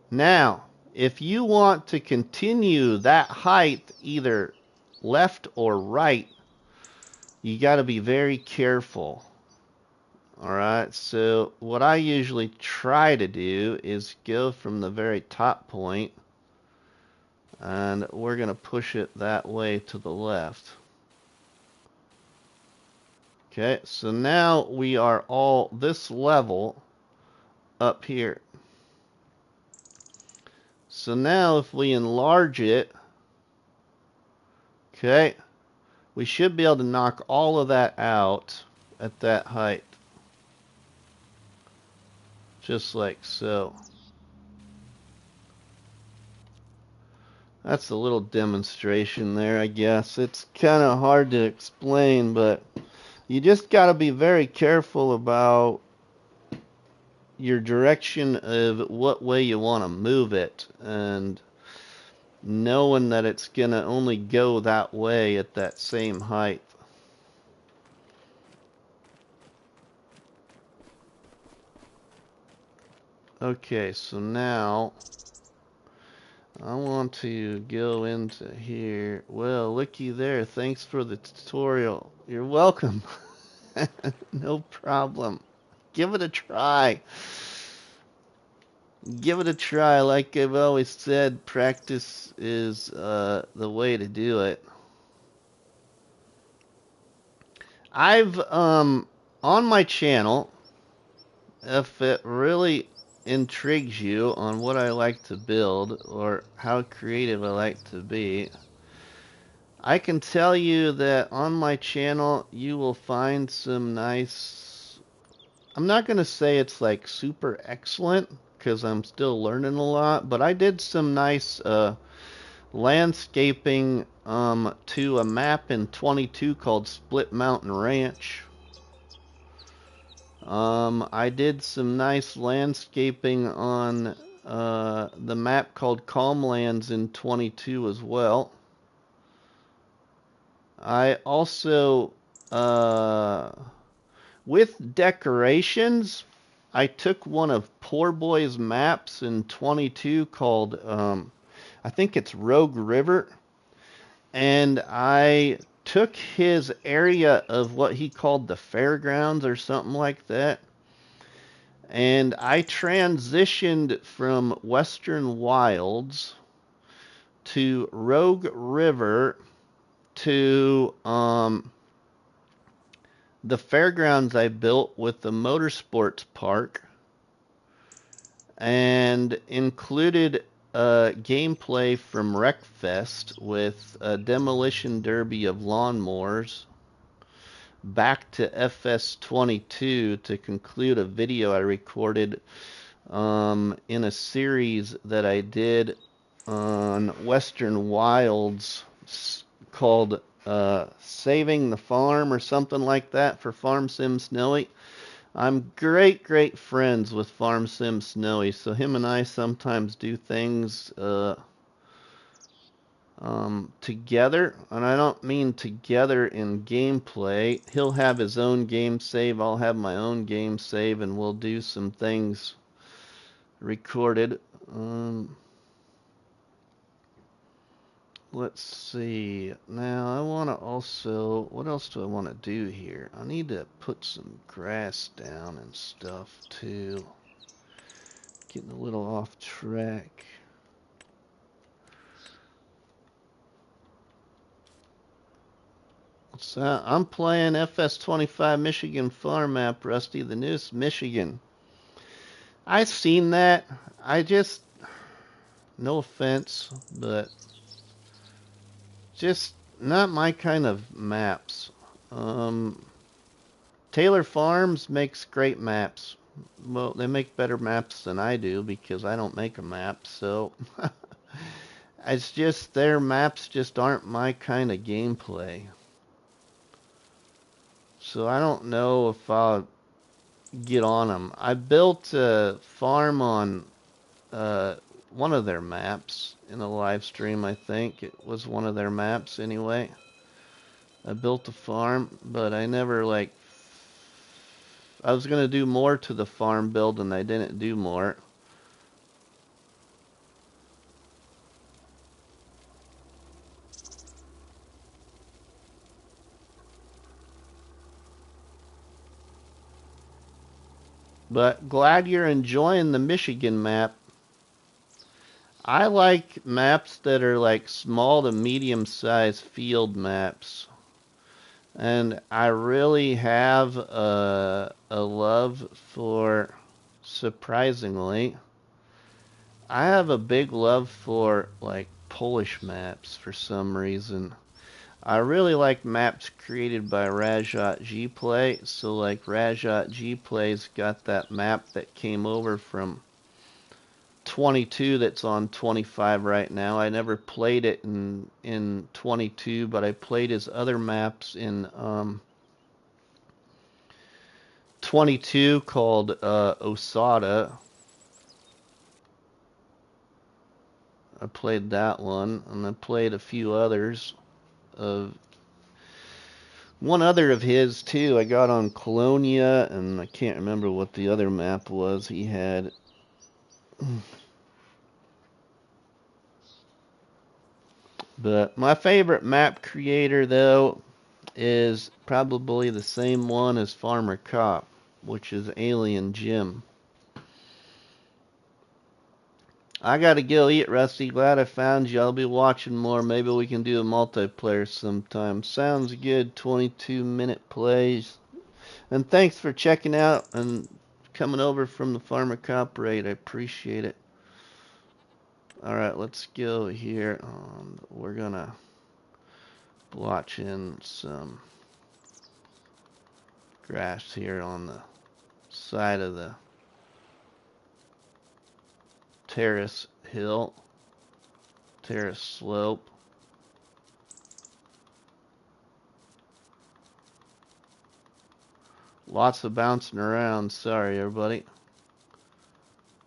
Now, if you want to continue that height either left or right, you got to be very careful. Alright, so what I usually try to do is go from the very top point, and we're going to push it that way to the left. Okay, so now we are all this level up here. So now if we enlarge it, okay, we should be able to knock all of that out at that height. Just like so. That's a little demonstration there, I guess. It's kind of hard to explain, but you just got to be very careful about your direction of what way you want to move it, and knowing that it's going to only go that way at that same height. Okay, so now I want to go into here. Well, looky there. Thanks for the tutorial. You're welcome. No problem. Give it a try. Give it a try. Like I've always said, practice is the way to do it. I've on my channel, if it really intrigues you on what I like to build or how creative I like to be, I can tell you that on my channel you will find some nice, I'm not going to say it's like super excellent because I'm still learning a lot, but I did some nice landscaping to a map in 22 called Split Mountain Ranch. I did some nice landscaping on the map called Calmlands in 22 as well. I also, with decorations, I took one of Poor Boy's maps in 22 called, I think it's Rogue River, and I took his area of what he called the fairgrounds or something like that, and I transitioned from Western Wilds to Rogue River to the fairgrounds I built with the motorsports park, and included gameplay from Wreckfest with a demolition derby of lawnmowers, back to FS22 to conclude a video I recorded in a series that I did on Western Wilds called Saving the Farm or something like that for Farm Sim Snowy. I'm great friends with Farm Sim Snowy, so him and I sometimes do things together, and I don't mean together in gameplay. He'll have his own game save, I'll have my own game save, and we'll do some things recorded. Let's see. Now I want to also, what else do I want to do here? I need to put some grass down and stuff too. Getting a little off track. What's that? I'm playing FS25 Michigan Farm Map, Rusty, the newest Michigan. I've seen that. I just, no offense, but just not my kind of maps. Taylor Farms makes great maps. Well, they make better maps than I do because I don't make a map, so it's just their maps just aren't my kind of gameplay. So I don't know if I'll get on them. I built a farm on one of their maps in a live stream, I think. It was one of their maps anyway. I built a farm, but I never I was going to do more to the farm build and I didn't do more. But glad you're enjoying the Michigan map. I like maps that are like small to medium sized field maps. And I really have a love for, surprisingly, I have a big love for like Polish maps for some reason. I really like maps created by Rajat G-Play. So like Rajat G-Play's got that map that came over from 22 that's on 25 right now. I never played it in 22, but I played his other maps in 22 called Osada. I played that one, and I played a few others of one other of his too. I got on Colonia, and I can't remember what the other map was he had. But my favorite map creator, though, is probably the same one as Farmer Cop, which is Alien Jim. I gotta go eat, Rusty. Glad I found you. I'll be watching more. Maybe we can do a multiplayer sometime. Sounds good. 22-minute plays. And thanks for checking out and coming over from the Farmer Cop raid. I appreciate it. Alright, let's go here. We're gonna blotch in some grass here on the side of the terrace hill terrace slope. Lots of bouncing around. Sorry, everybody.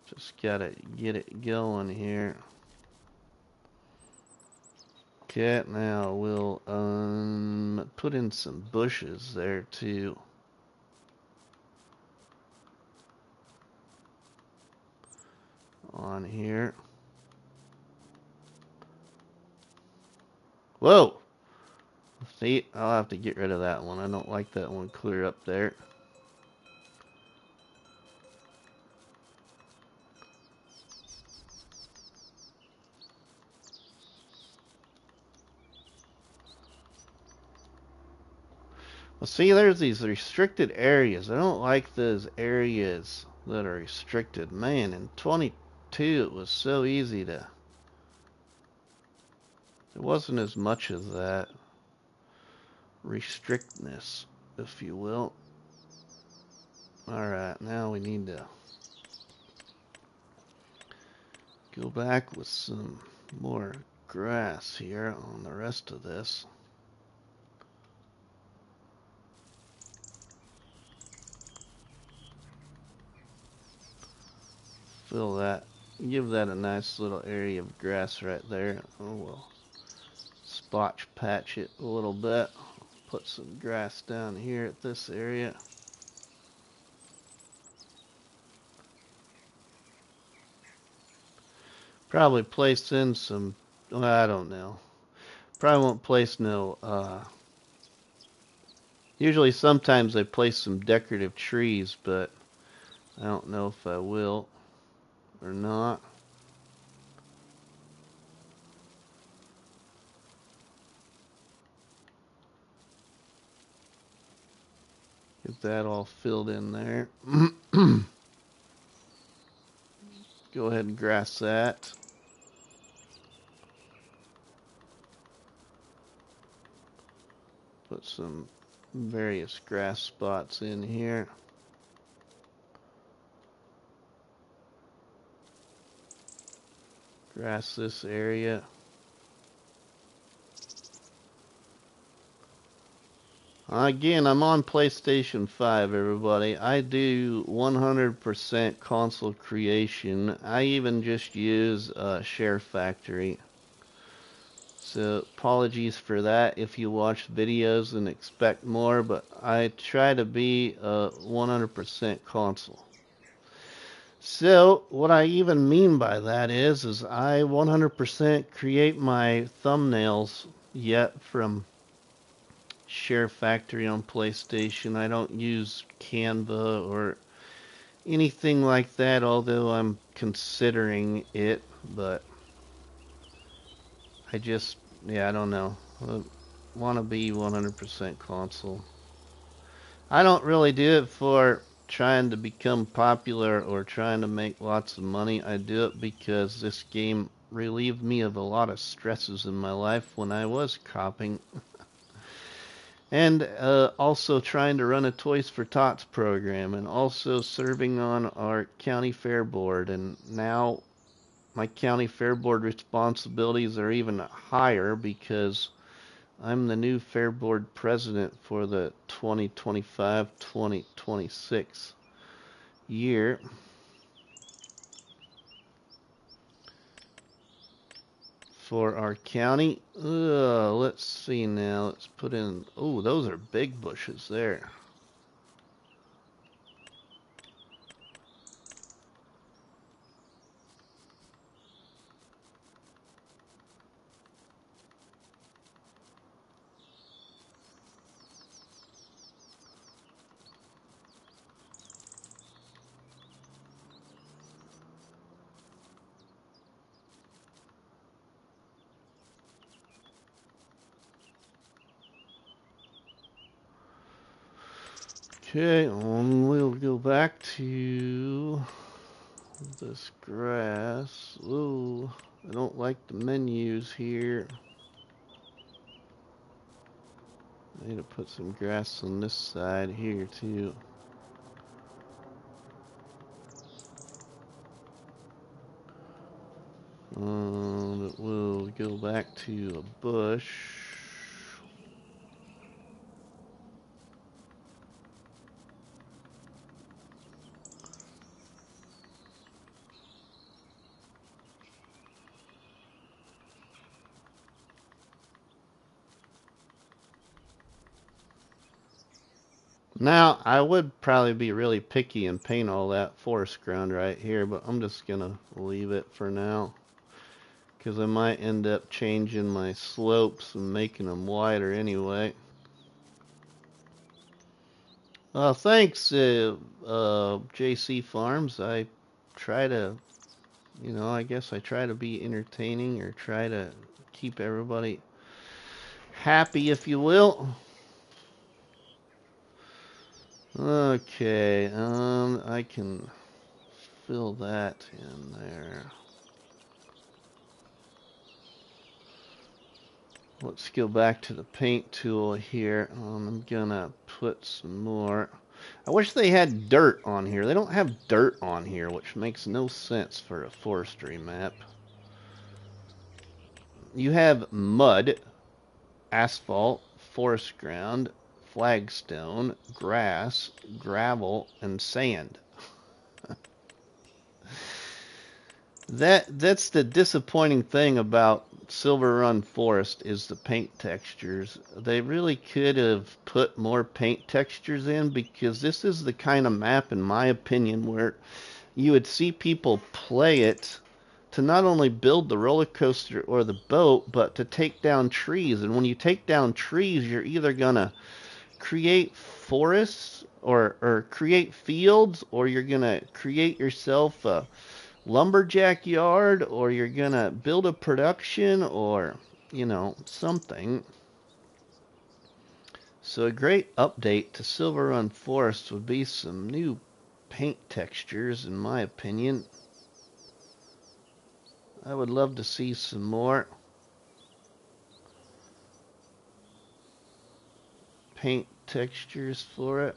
Just gotta get it going here. Okay, now we'll put in some bushes there too. On here. Whoa! See, I'll have to get rid of that one. I don't like that one clear up there. Well, see, there's these restricted areas. I don't like those areas that are restricted. Man, in 22 it was so easy to... There wasn't as much of that restrictness, if you will. Alright, now we need to go back with some more grass here on the rest of this. Fill that, give that a nice little area of grass right there. Oh, we'll splotch patch it a little bit. Put some grass down here at this area. Probably place in some, well, I don't know. Probably won't place no, usually sometimes I place some decorative trees, but I don't know if I will or not. Get that all filled in there. Go ahead and grass that. Put some various grass spots in here. Grass this area. Again, I'm on PlayStation 5, everybody. I do 100% console creation. I even just use Share Factory. So apologies for that if you watch videos and expect more, but I try to be 100% console. So what I even mean by that is I 100% create my thumbnails yet from Share Factory on PlayStation. I don't use Canva or anything like that, although I'm considering it, but I just, yeah, I don't know. I want to be 100% console. I don't really do it for trying to become popular or trying to make lots of money. I do it because this game relieved me of a lot of stresses in my life when I was copping. And also trying to run a Toys for Tots program, and also serving on our county fair board. And now my county fair board responsibilities are even higher because I'm the new fair board president for the 2025-2026 year. For our county. Let's see now. Let's put in, oh, those are big bushes there. Okay, we'll go back to this grass. Ooh, I don't like the menus here. I need to put some grass on this side here too. we'll go back to a bush. Now, I would probably be really picky and paint all that forest ground right here, but I'm just gonna leave it for now, because I might end up changing my slopes and making them wider anyway. Thanks, JC Farms. I try to, I guess I try to be entertaining or try to keep everybody happy, if you will. Okay, I can fill that in there. Let's go back to the paint tool here. I'm gonna put some more. I wish they had dirt on here. They don't have dirt on here, which makes no sense for a forestry map. You have mud, asphalt, forest ground, flagstone, grass, gravel, and sand. That's the disappointing thing about Silverrun Forest is the paint textures. They really could have put more paint textures in, because this is the kind of map, in my opinion, where you would see people play it to not only build the roller coaster or the boat, but to take down trees. And when you take down trees, you're either gonna create forests or create fields, or you're gonna create yourself a lumberjack yard, or you're gonna build a production, or something. So a great update to Silverrun Forest would be some new paint textures, in my opinion. I would love to see some more paint textures for it.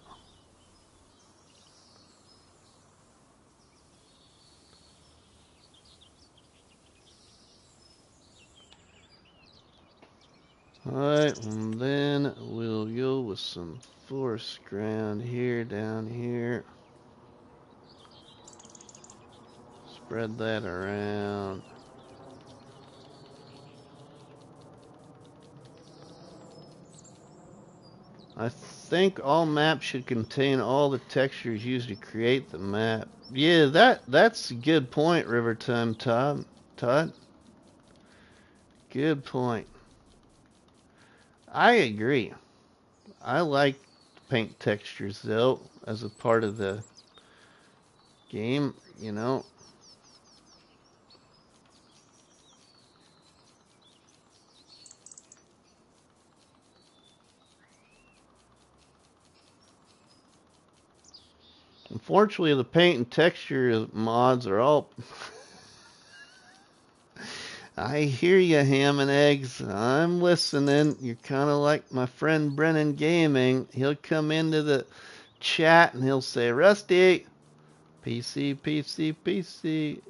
Alright, and then we'll go with some forest ground here, down here. Spread that around. I think all maps should contain all the textures used to create the map. Yeah, that's a good point, Rivertime Todd. Good point. I agree. I like paint textures, though, as a part of the game, Unfortunately, the paint and texture mods are all... I hear you, ham and eggs. I'm listening. You're kind of like my friend Brennan Gaming. He'll come into the chat and he'll say, Rusty, PC, PC, PC.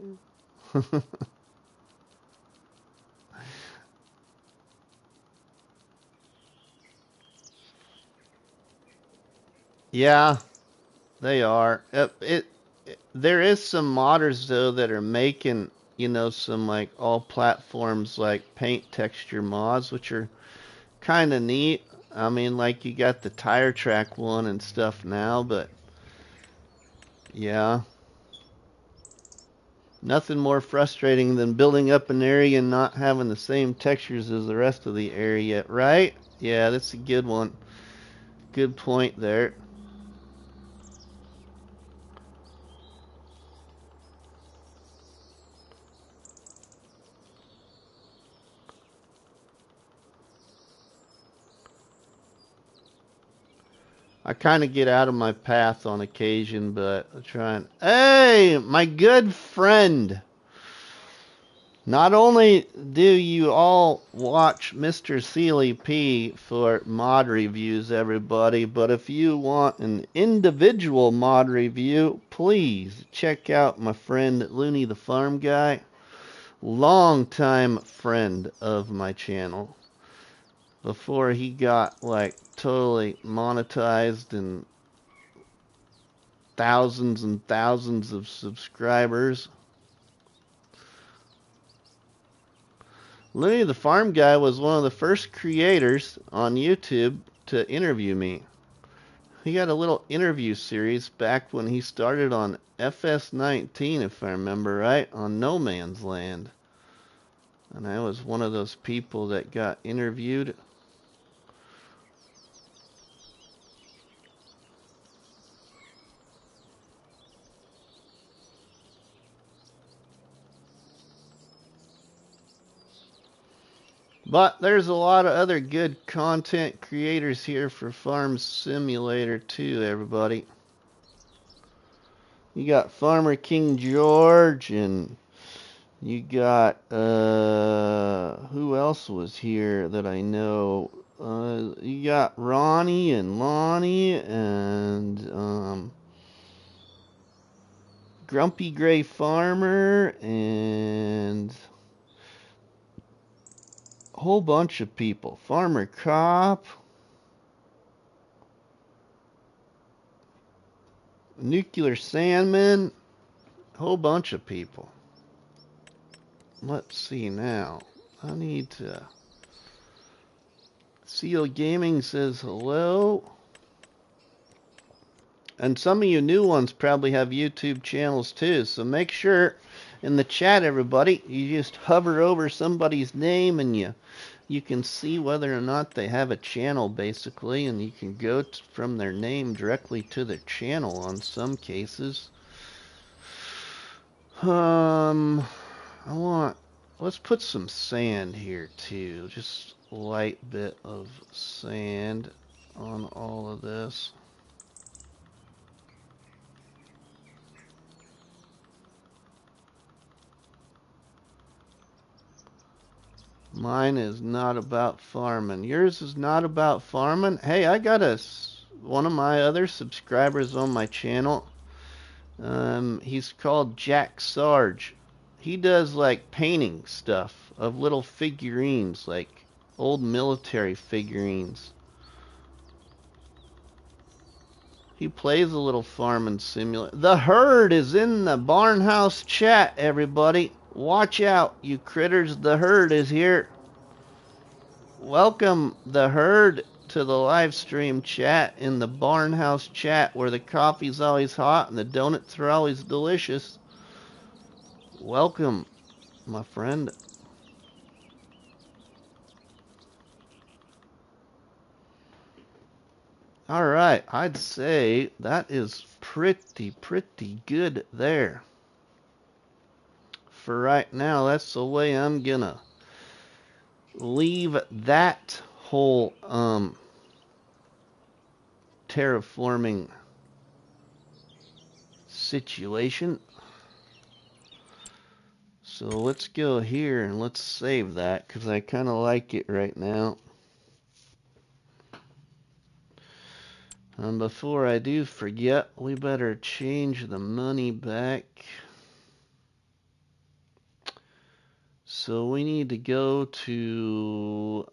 Yeah, they are. There is some modders, though, that are making, some like all platforms like paint texture mods, which are kind of neat. I mean, like you got the tire track one and stuff now, but yeah. Nothing more frustrating than building up an area and not having the same textures as the rest of the area, right? Yeah, that's a good one. Good point there. I kind of get out of my path on occasion, but I try and... Hey, my good friend! Not only do you all watch Mr. Sealy P for mod reviews, everybody, but if you want an individual mod review, please check out my friend Looney the Farm Guy. Long-time friend of my channel. Before he got like totally monetized and thousands of subscribers. Louis the Farm Guy was one of the first creators on YouTube to interview me. He got a little interview series back when he started on FS19, if I remember right, on No Man's Land. And I was one of those people that got interviewed. But there's a lot of other good content creators here for Farm Simulator too, everybody. You got Farmer King George, and you got, who else was here that I know? You got Ronnie and Lonnie and Grumpy Gray Farmer and a whole bunch of people. Farmer Cop, Nuclear Sandman, a whole bunch of people. Let's see now. I need to... Seal Gaming says hello. And some of you new ones probably have YouTube channels too, so make sure in the chat, everybody, you just hover over somebody's name and you can see whether or not they have a channel, basically, and you can go from their name directly to their channel on some cases. Let's put some sand here too, just a light bit of sand on all of this. Mine is not about farming. Yours is not about farming? Hey, I got one of my other subscribers on my channel. He's called Jack Sarge. He does like painting stuff of little figurines, like old military figurines. He plays a little farming simulator. The herd is in the barnhouse chat, everybody. Watch out, you critters. The herd is here. Welcome the herd to the live stream chat in the barnhouse chat where the coffee's always hot and the donuts are always delicious. Welcome, my friend. Alright, I'd say that is pretty good there. For right now, that's the way I'm gonna leave that whole terraforming situation. So let's go here and let's save that because I kind of like it right now. And before I do forget, we better change the money back. So we need to go to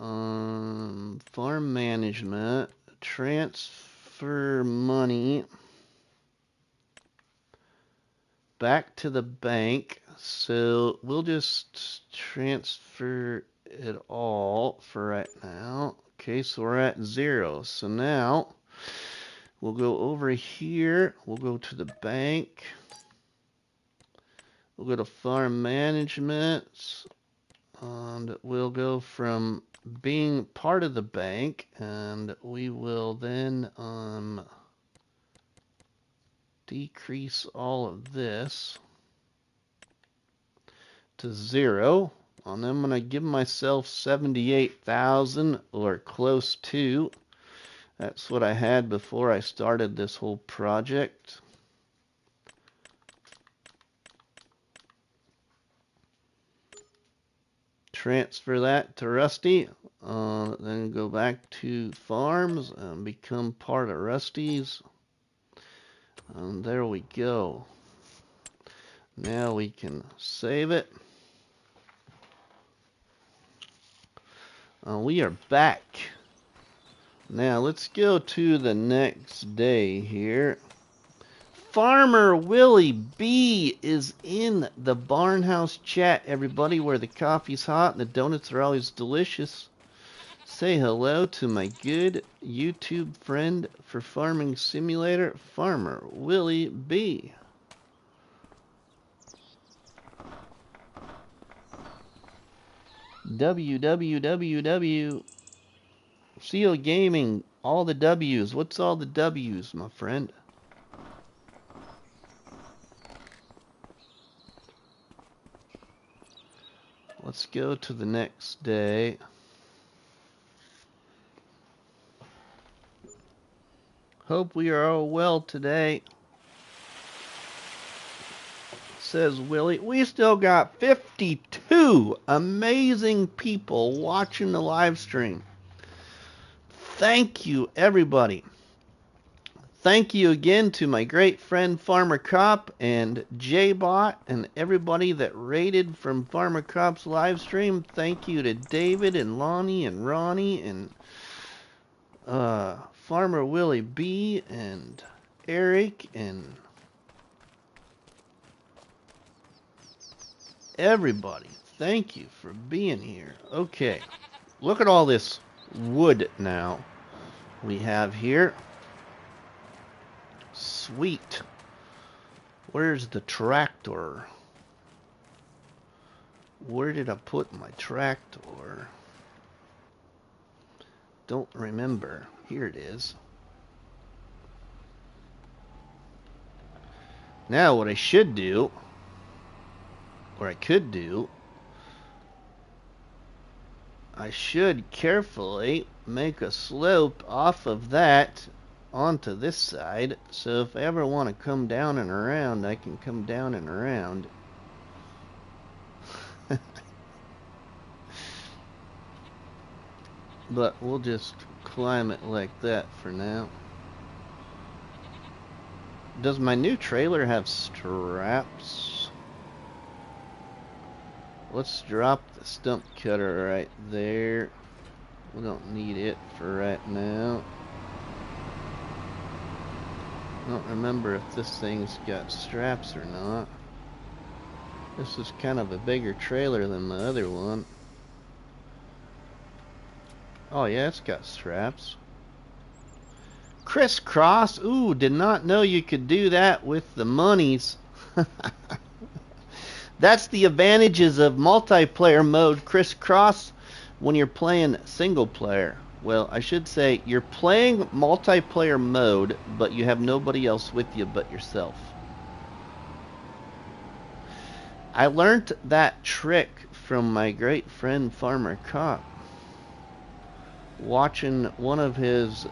farm management, transfer money back to the bank. So we'll just transfer it all for right now. Okay, so we're at 0. So now we'll go over here. We'll go to the bank. We'll go to farm management. And we'll go from being part of the bank, and we will then decrease all of this to 0. And I'm going to give myself 78,000 or close to. That's what I had before I started this whole project. Transfer that to Rusty, then go back to farms and become part of Rusty's. And there we go. Now we can save it. We are back. Now let's go to the next day here. Farmer Willie B is in the Barnhouse chat, everybody, where the coffee's hot and the donuts are always delicious. Say hello to my good YouTube friend for Farming Simulator, Farmer Willie B. www. Seal Gaming, all the W's. What's all the W's, my friend? Let's go to the next day. Hope we are all well today. Says Willie. We still got 52 amazing people watching the live stream. Thank you, everybody. Thank you again to my great friend Farmer Cop and J-Bot and everybody that rated from Farmer Cop's live stream. Thank you to David and Lonnie and Ronnie and Farmer Willie B and Eric and everybody. Thank you for being here. Okay, look at all this wood now we have here. Sweet. Where's the tractor? Where did I put my tractor? Don't remember. Here it is. Now what I should do, or I could do, I should carefully make a slope off of that onto this side, so if I ever want to come down and around, I can come down and around. But we'll just climb it like that for now. Does my new trailer have straps? Let's drop the stump cutter right there. We don't need it for right now. I don't remember if this thing's got straps or not. This is kind of a bigger trailer than my other one. Oh yeah, it's got straps. Crisscross. Ooh, did not know you could do that with the monies. That's the advantages of multiplayer mode, crisscross, when you're playing single player. Well, I should say you're playing multiplayer mode, but you have nobody else with you but yourself. I learned that trick from my great friend Farmer Cop, watching one of his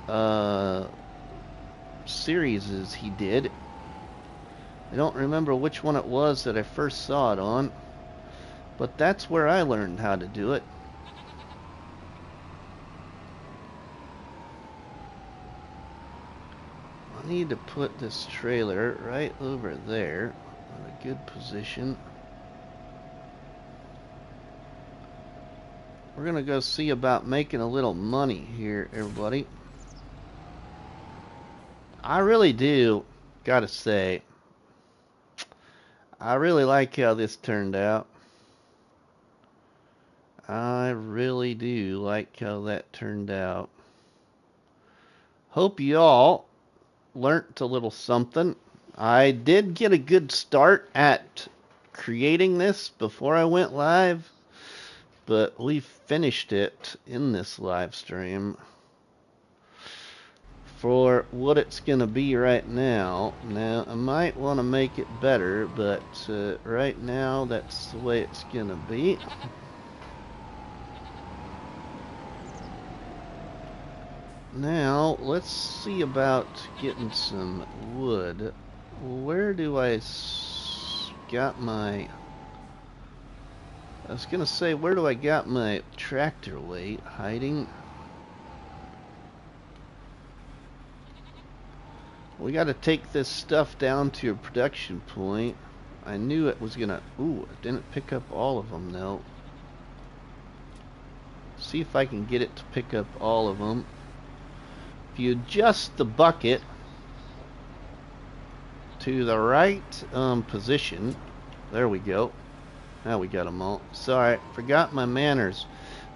series he did. I don't remember which one it was that I first saw it on, but that's where I learned how to do it. I need to put this trailer right over there in a good position. We're gonna go see about making a little money here, everybody. I really do, gotta say, I really like how this turned out. I really do like how that turned out. Hope y'all learnt a little something. I did get a good start at creating this before I went live, but we finished it in this live stream. For what it's going to be right now. Now, I might want to make it better, but right now that's the way it's going to be. Now, let's see about getting some wood. Where do I got my... I was going to say, where do I got my tractor weight hiding? We got to take this stuff down to a production point. I knew it was going to... Ooh, it didn't pick up all of them, though. See if I can get it to pick up all of them. If you adjust the bucket to the right position, there we go. Now we got them all. Sorry, forgot my manners.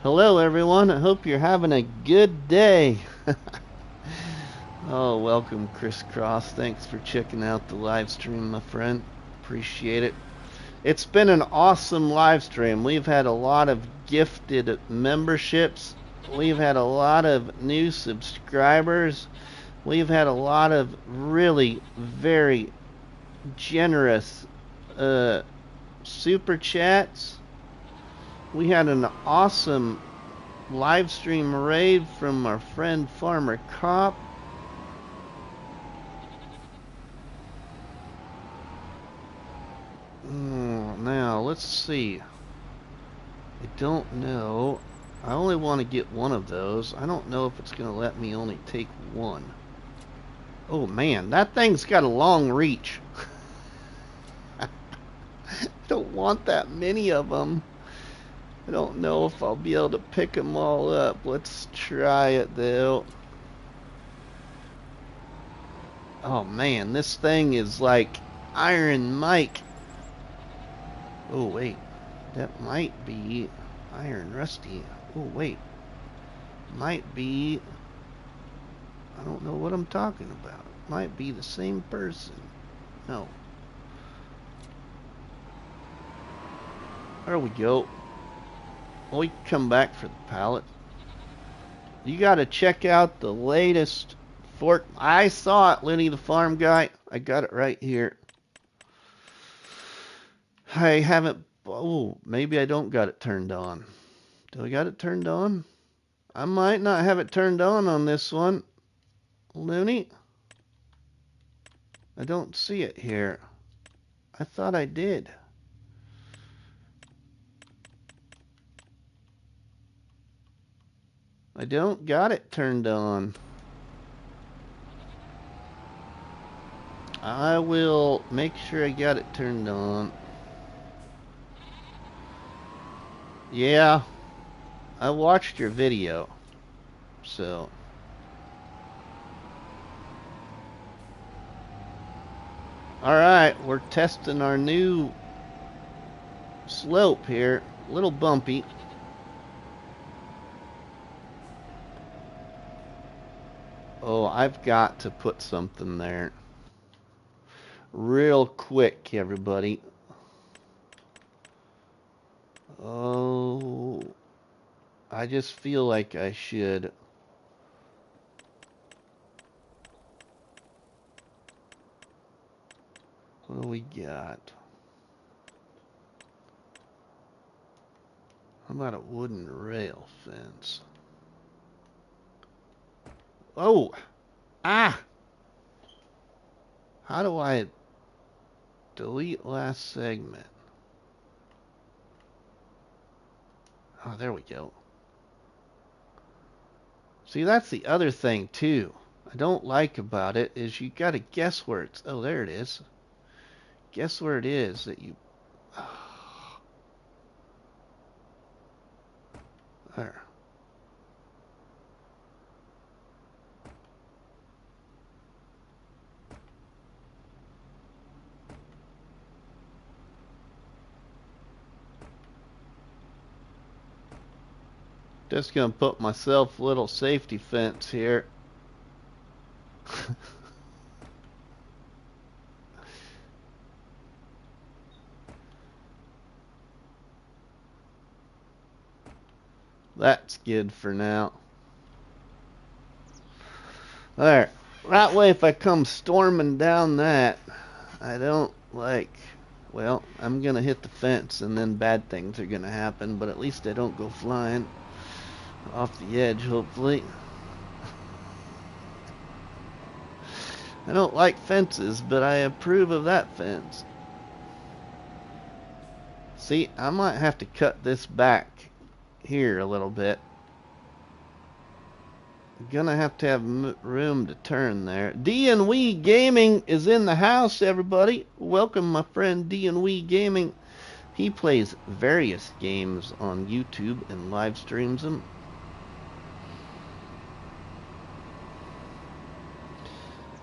Hello everyone, I hope you're having a good day. Oh, welcome Crisscross. Thanks for checking out the live stream, my friend. Appreciate it. It's been an awesome live stream. We've had a lot of gifted memberships. We've had a lot of new subscribers. We've had a lot of really very generous super chats. We had an awesome live stream raid from our friend Farmer Cop. Now let's see. I don't know. I only want to get one of those. I don't know if it's going to let me only take one. Oh man, that thing's got a long reach. I don't want that many of them. I don't know if I'll be able to pick them all up. Let's try it though. Oh man, this thing is like Iron Mike. Oh wait, that might be Iron Rusty. Oh wait, might be, I don't know what I'm talking about. Might be the same person. No. There we go. Well, we can come back for the pallet. You gotta check out the latest Fort. I saw it, Lenny the Farm Guy. I got it right here. I haven't. Oh, maybe I don't got it turned on. Do I got it turned on? I might not have it turned on this one. Looney? I don't see it here. I thought I did. I don't got it turned on. I will make sure I got it turned on. Yeah, I watched your video, so. Alright, we're testing our new slope here. A little bumpy. Oh, I've got to put something there. Real quick, everybody. Oh, I just feel like I should. What do we got? How about a wooden rail fence? Oh! Ah! How do I delete last segment? Oh, there we go. See, that's the other thing, too. I don't like about it is you got to guess where it's... Oh, there it is. Guess where it is that you... Oh. There. Just gonna put myself a little safety fence here. That's good for now. There. That way if I come storming down that, I don't like... Well, I'm gonna hit the fence and then bad things are gonna happen, but at least I don't go flying off the edge, hopefully. I don't like fences, but I approve of that fence. See, I might have to cut this back here a little bit. I'm gonna have to have room to turn there. D&We Gaming is in the house, everybody. Welcome, my friend D&We Gaming. He plays various games on YouTube and live streams them.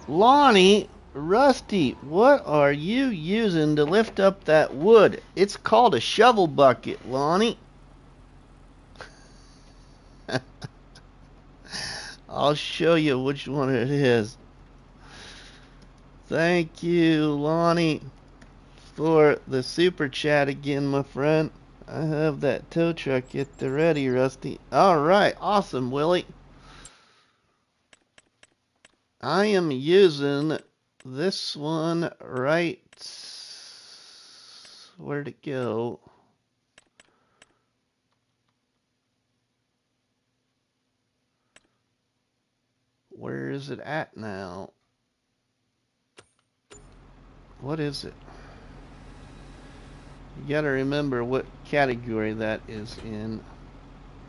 Lonnie, Rusty, what are you using to lift up that wood? It's called a shovel bucket, Lonnie. I'll show you which one it is. Thank you, Lonnie, for the super chat again, my friend. I have that tow truck at the ready, Rusty. Alright, awesome, Willie. I am using this one right... Where'd it go? Where is it at now? What is it? You gotta remember what category that is in.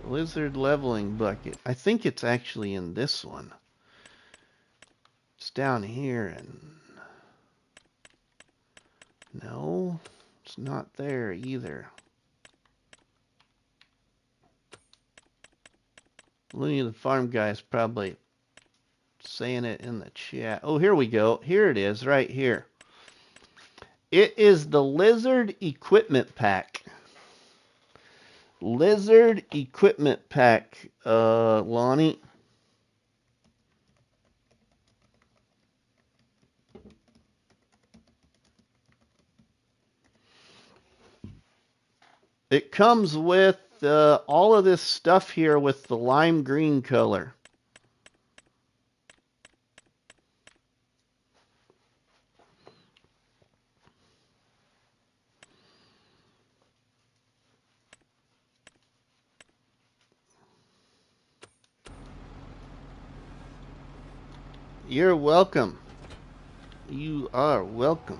Lizard leveling bucket. I think it's actually in this one. It's down here and... No, it's not there either. Looney the Farm Guy is probably saying it in the chat. Oh, here we go. Here it is, right here. It is the Lizard Equipment Pack. Lizard Equipment Pack, Lonnie. It comes with all of this stuff here with the lime green color. You're welcome. You are welcome.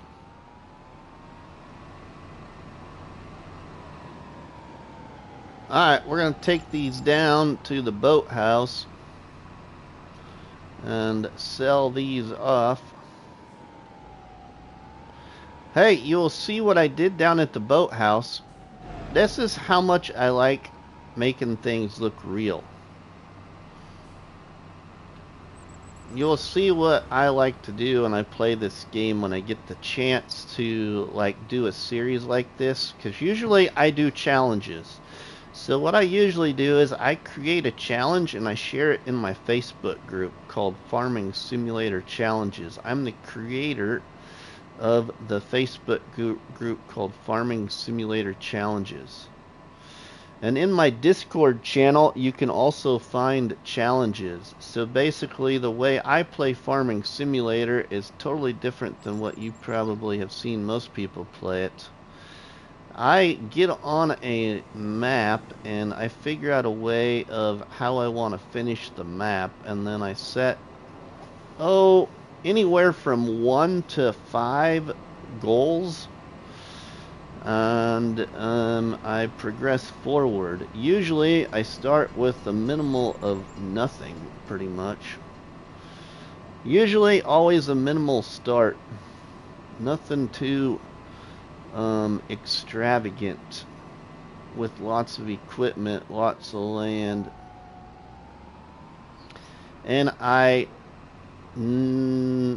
Alright, we're going to take these down to the boathouse and sell these off. Hey, you'll see what I did down at the boathouse. This is how much I like making things look real. You'll see what I like to do when I play this game when I get the chance to like do a series like this, because usually I do challenges. So what I usually do is I create a challenge and I share it in my Facebook group called Farming Simulator Challenges. I'm the creator of the Facebook group called Farming Simulator Challenges. And in my Discord channel, you can also find challenges. So basically, the way I play Farming Simulator is totally different than what you probably have seen most people play it. I get on a map and I figure out a way of how I want to finish the map, and then I set, anywhere from 1 to 5 goals, and I progress forward. Usually I start with a minimal of nothing, pretty much. Usually always a minimal start. Nothing too extravagant, with lots of equipment, lots of land. And I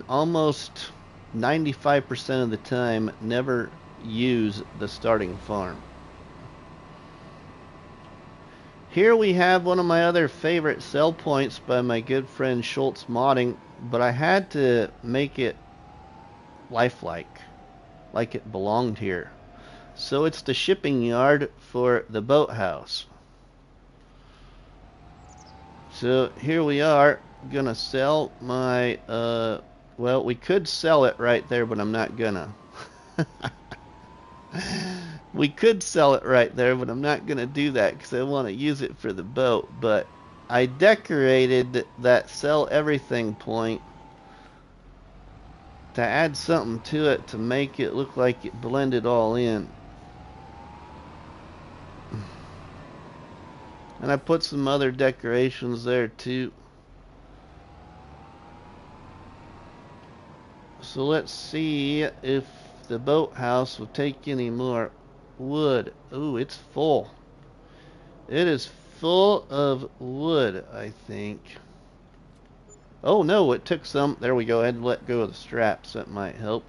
almost 95% of the time never use the starting farm. Here we have one of my other favorite sell points by my good friend Schultz Modding, but I had to make it lifelike, like it belonged here. So it's the shipping yard for the boathouse. So here we are, gonna sell my, well, we could sell it right there, but I'm not gonna. We could sell it right there, but I'm not gonna do that because I want to use it for the boat. But I decorated that sell everything point to add something to it to make it look like it blended all in. And I put some other decorations there too. So let's see if the boathouse will take any more wood. Ooh, it's full. It is full of wood, I think. Oh no, it took some. There we go. I had to let go of the straps. That might help.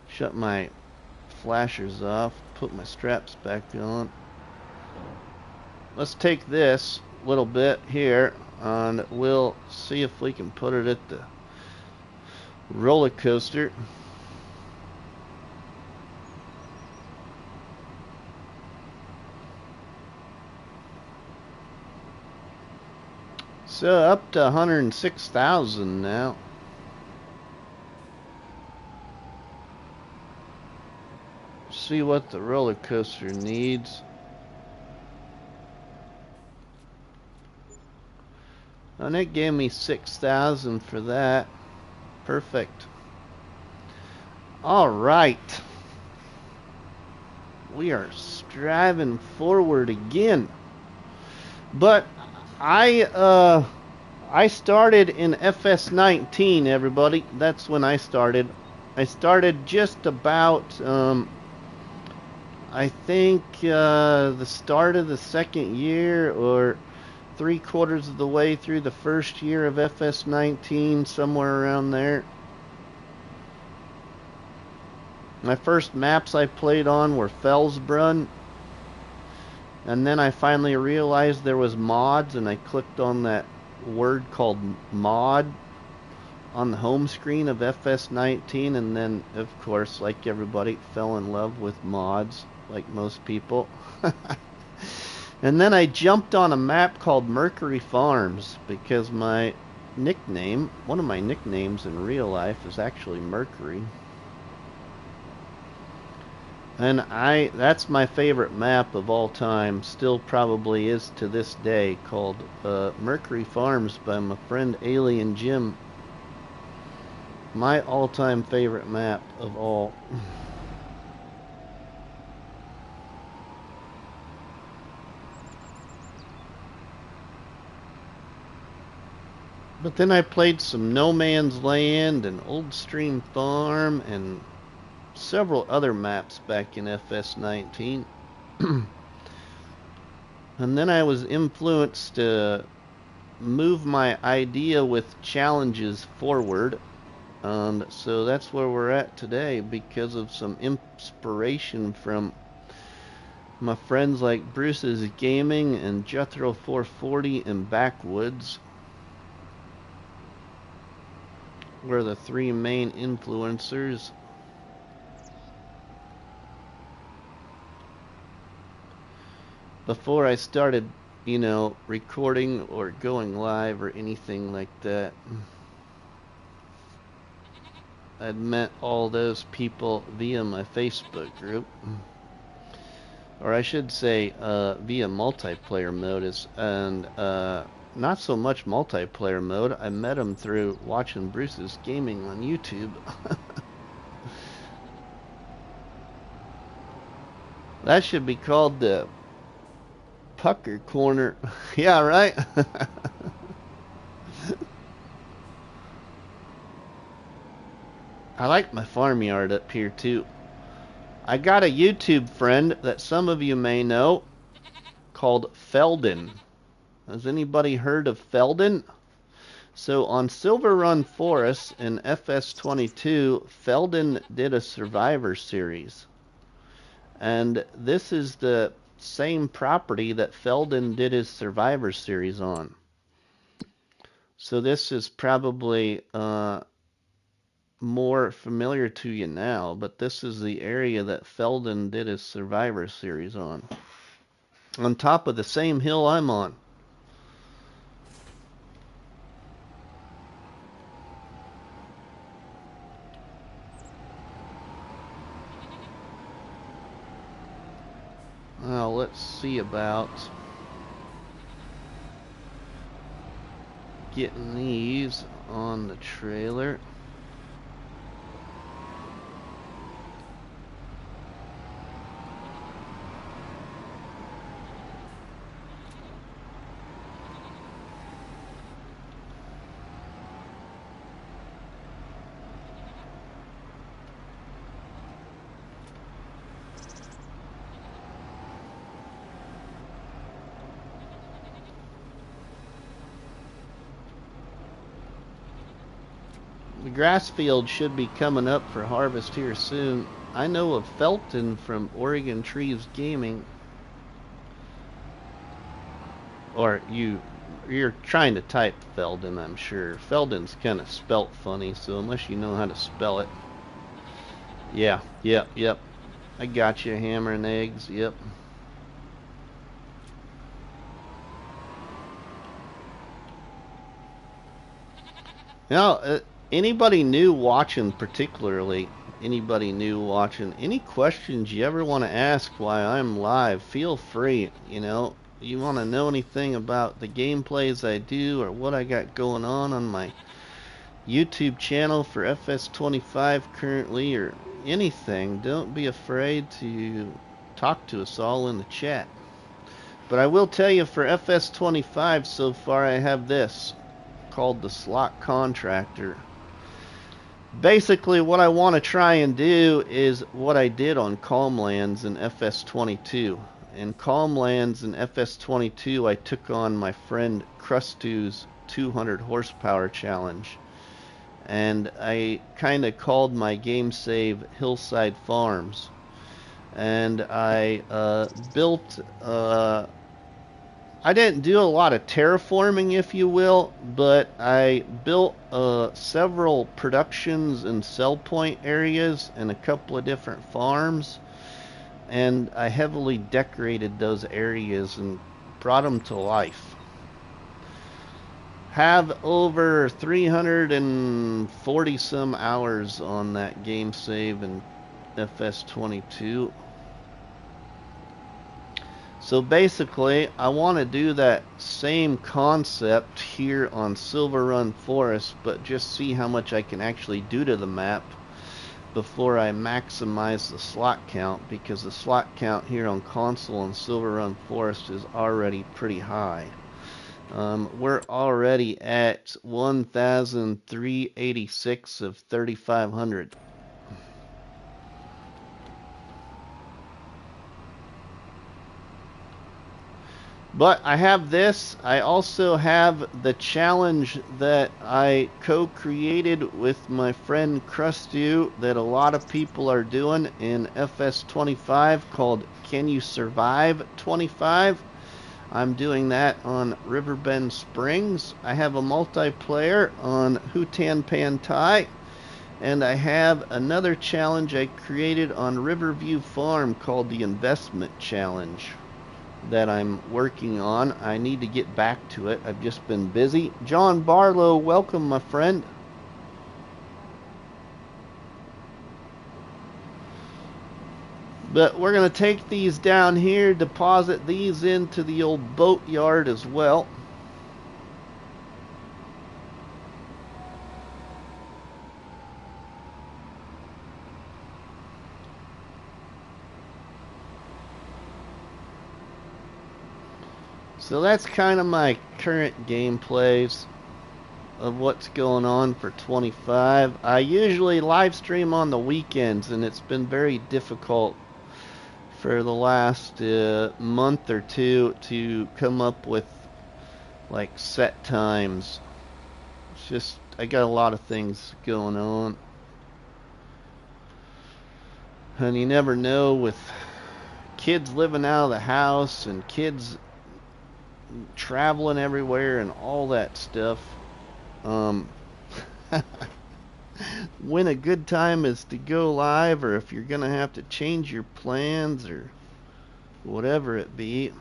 Shut my flashers off. Put my straps back on. Let's take this little bit here and we'll see if we can put it at the roller coaster. So up to 106,000 now. See what the roller coaster needs. And it gave me 6,000 for that. Perfect. All right. We are striving forward again. But I started in FS19, everybody. That's when I started. I started just about I think the start of the second year, or 3/4 of the way through the first year of FS19, somewhere around there. My first maps I played on were Felsbrunn, and then I finally realized there was mods, and I clicked on that word called mod on the home screen of FS19, and then of course, like everybody, fell in love with mods, like most people. And then I jumped on a map called Mercury Farms, because my nickname, one of my nicknames in real life, is actually Mercury. And that's my favorite map of all time, still probably is to this day, called Mercury Farms by my friend Alien Jim. My all-time favorite map of all. But then I played some No Man's Land and Old Stream Farm and several other maps back in FS19. And then I was influenced to move my idea with challenges forward. And so that's where we're at today, because of some inspiration from my friends like Bruce's Gaming and Jethro 440 and Backwoods. We're the three main influencers. Before I started, you know, recording or going live or anything like that, I'd met all those people via my Facebook group. Or I should say via multiplayer mode, and not so much multiplayer mode. I met them through watching Bruce's Gaming on YouTube. That should be called the Pucker Corner. Yeah, right? I like my farmyard up here too. I got a YouTube friend that some of you may know called Felden. Has anybody heard of Felden? So on Silverrun Forest in FS22, Felden did a Survivor series. And this is the same property that Felden did his Survivor series on. So this is probably more familiar to you now, but this is the area that Felden did his Survivor series on top of the same hill I'm on. Now let's see about getting these on the trailer. The grass field should be coming up for harvest here soon. I know of Felton from Oregon Trees Gaming. Or you're trying to type Felden, I'm sure. Felden's kind of spelt funny, so unless you know how to spell it. Yeah, yep. I got you, hammer and eggs, yep. Now, anybody new watching particularly, any questions you ever want to ask while I'm live, feel free, you know. You want to know anything about the gameplays I do or what I got going on my YouTube channel for FS25 currently or anything, don't be afraid to talk to us all in the chat. But I will tell you, for FS25 so far, I have this called the slot contractor. Basically what I want to try and do is what I did on Calmlands in FS22. In Calmlands in FS22 I took on my friend Crustu's 200 horsepower challenge, and I kind of called my game save Hillside Farms, and I built I didn't do a lot of terraforming, if you will, but I built several productions and sell point areas and a couple of different farms, and I heavily decorated those areas and brought them to life. Have over 340 some hours on that game save in FS22. So basically, I want to do that same concept here on Silverrun Forest, but just see how much I can actually do to the map before I maximize the slot count, because the slot count here on console on Silverrun Forest is already pretty high. We're already at 1,386 of 3,500. But I have this. I also have the challenge that I co-created with my friend Crustu that a lot of people are doing in FS25 called Can You Survive 25? I'm doing that on Riverbend Springs. I have a multiplayer on Hutan Pantai, and I have another challenge I created on Riverview Farm called the Investment Challenge that I'm working on. I need to get back to it. I've just been busy. John Barlow, welcome, my friend. But we're going to take these down here, deposit these into the old boat yard as well. So that's kind of my current gameplays of what's going on for 25. I usually live stream on the weekends, and it's been very difficult for the last month or two to come up with like set times. It's just, I got a lot of things going on, and you never know with kids living out of the house and kids traveling everywhere and all that stuff, when a good time is to go live, or if you're gonna have to change your plans or whatever it be.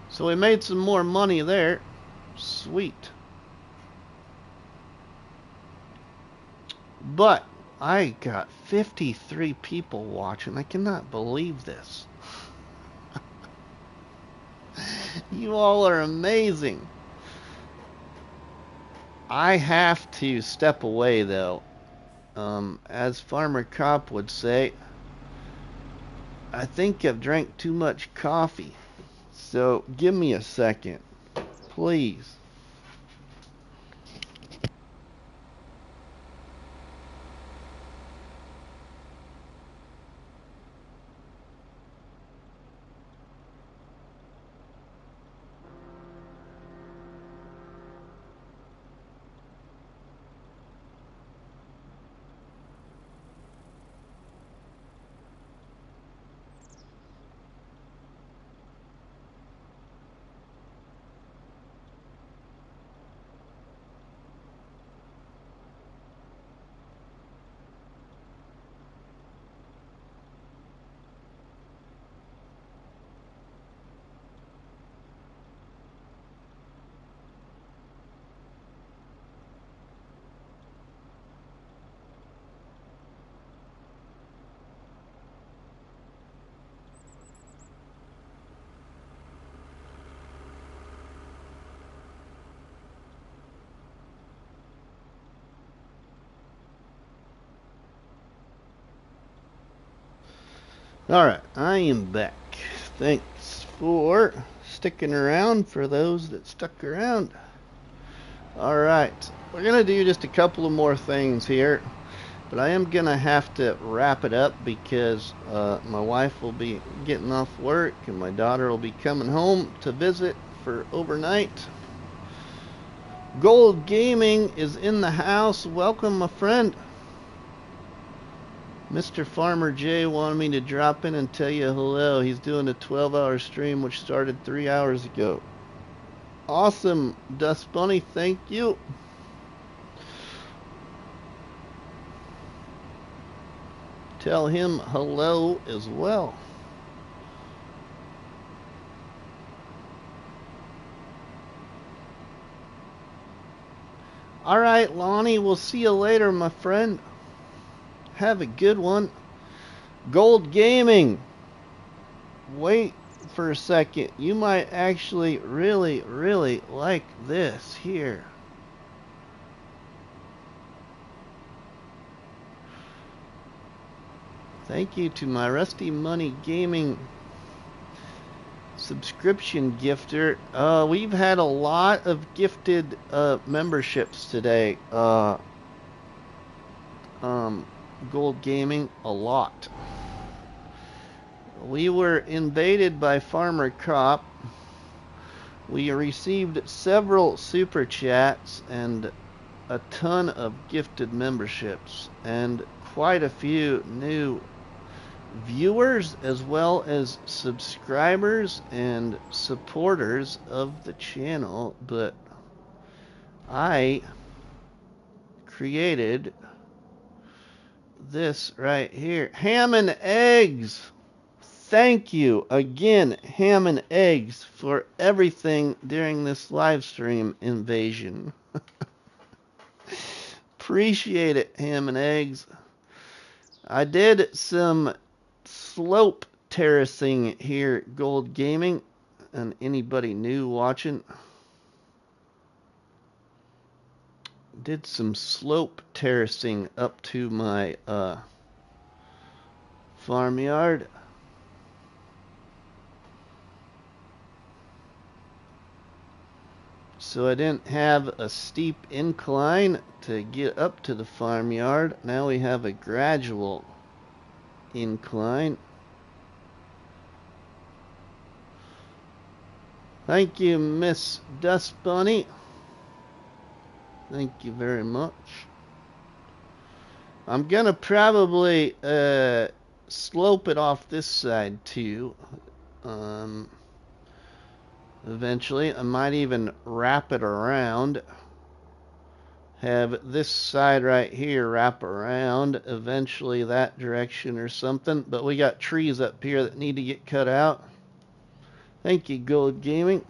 So we made some more money there. Sweet. But I got 53 people watching. I cannot believe this. You all are amazing. I have to step away though. As Farmer Cop would say, I think I've drank too much coffee. So give me a second, please. Alright, I am back. Thanks for sticking around, for those that stuck around. Alright, we're going to do just a couple of more things here, but I am going to have to wrap it up because my wife will be getting off work and my daughter will be coming home to visit for overnight. Gold Gaming is in the house. Welcome, my friend. Mr. Farmer J wanted me to drop in and tell you hello. He's doing a 12-hour stream which started 3 hours ago. Awesome, Dust Bunny, thank you. Tell him hello as well. Alright, Lonnie, we'll see you later, my friend. Have a good one. Gold Gaming. Wait for a second. You might actually really like this here. Thank you to my RustyMoney Gaming subscription gifter. We've had a lot of gifted memberships today. Gold Gaming, a lot. We were invaded by Farmer Cop. We received several super chats and a ton of gifted memberships and quite a few new viewers as well as subscribers and supporters of the channel. But I created this right here. Ham and eggs. Thank you again, Ham and eggs, for everything during this live stream invasion. Appreciate it, Ham and eggs. I did some slope terracing here, Gold Gaming, and anybody new watching. Did some slope terracing up to my farmyard. So I didn't have a steep incline to get up to the farmyard. Now we have a gradual incline. Thank you, Miss Dust Bunny. Thank you very much. I'm gonna probably slope it off this side too. Eventually, I might even wrap it around. Have this side right here wrap around eventually that direction or something. But we got trees up here that need to get cut out. Thank you, Gold Gaming.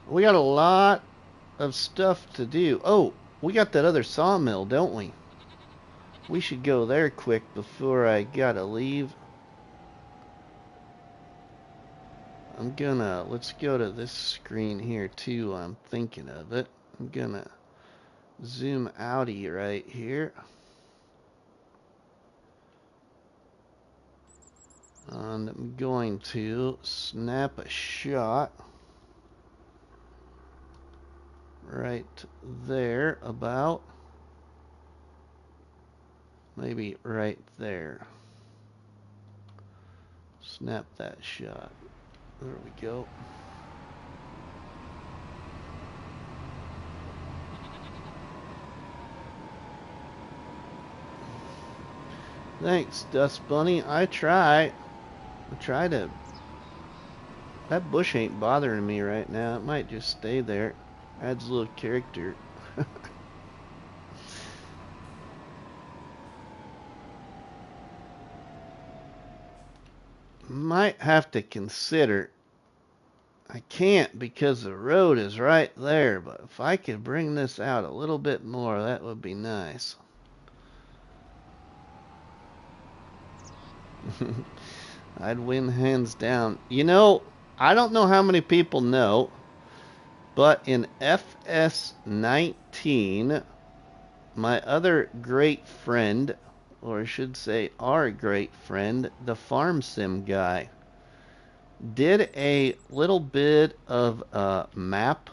We got a lot of stuff to do. Oh, we got that other sawmill, don't we? We should go there quick before I gotta leave. Let's go to this screen here too while I'm thinking of it. I'm gonna zoom outy right here. And I'm going to snap a shot right there about. Maybe right there. Snap that shot. There we go. Thanks, Dust Bunny. I try to. That bush ain't bothering me right now. It might just stay there. Adds a little character. Might have to consider. I can't because the road is right there, but if I could bring this out a little bit more, that would be nice. I'd win hands down. You know, I don't know how many people know, But in FS19, my other great friend, or I should say our great friend, the Farm Sim guy, did a little bit of a map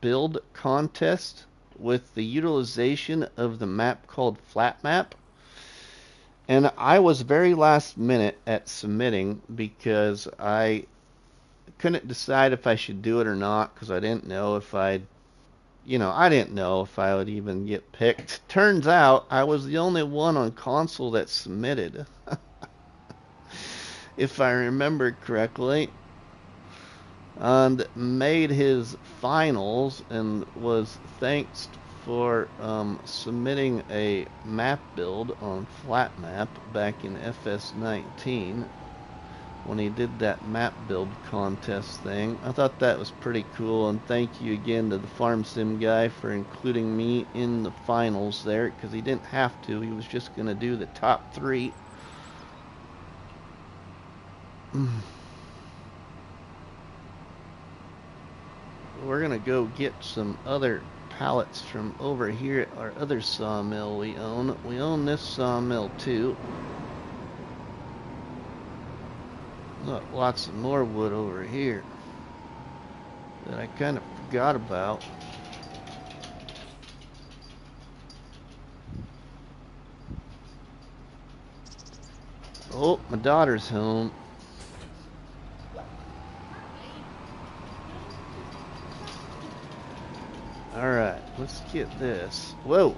build contest with the utilization of the map called Flat Map. And I was very last minute at submitting because I couldn't decide if I should do it or not, because I didn't know if I didn't know if I would even get picked. Turns out I was the only one on console that submitted. If I remember correctly. And made his finals and was thanked for submitting a map build on Flat Map back in FS19 when he did that map build contest thing. I thought that was pretty cool, and thank you again to the Farm Sim guy for including me in the finals there, because he didn't have to. He was just going to do the top 3. We're going to go get some other pallets from over here at our other sawmill we own. We own this sawmill too. Look, lots of more wood over here that I kind of forgot about. Oh, my daughter's home. Alright, let's get this. Whoa!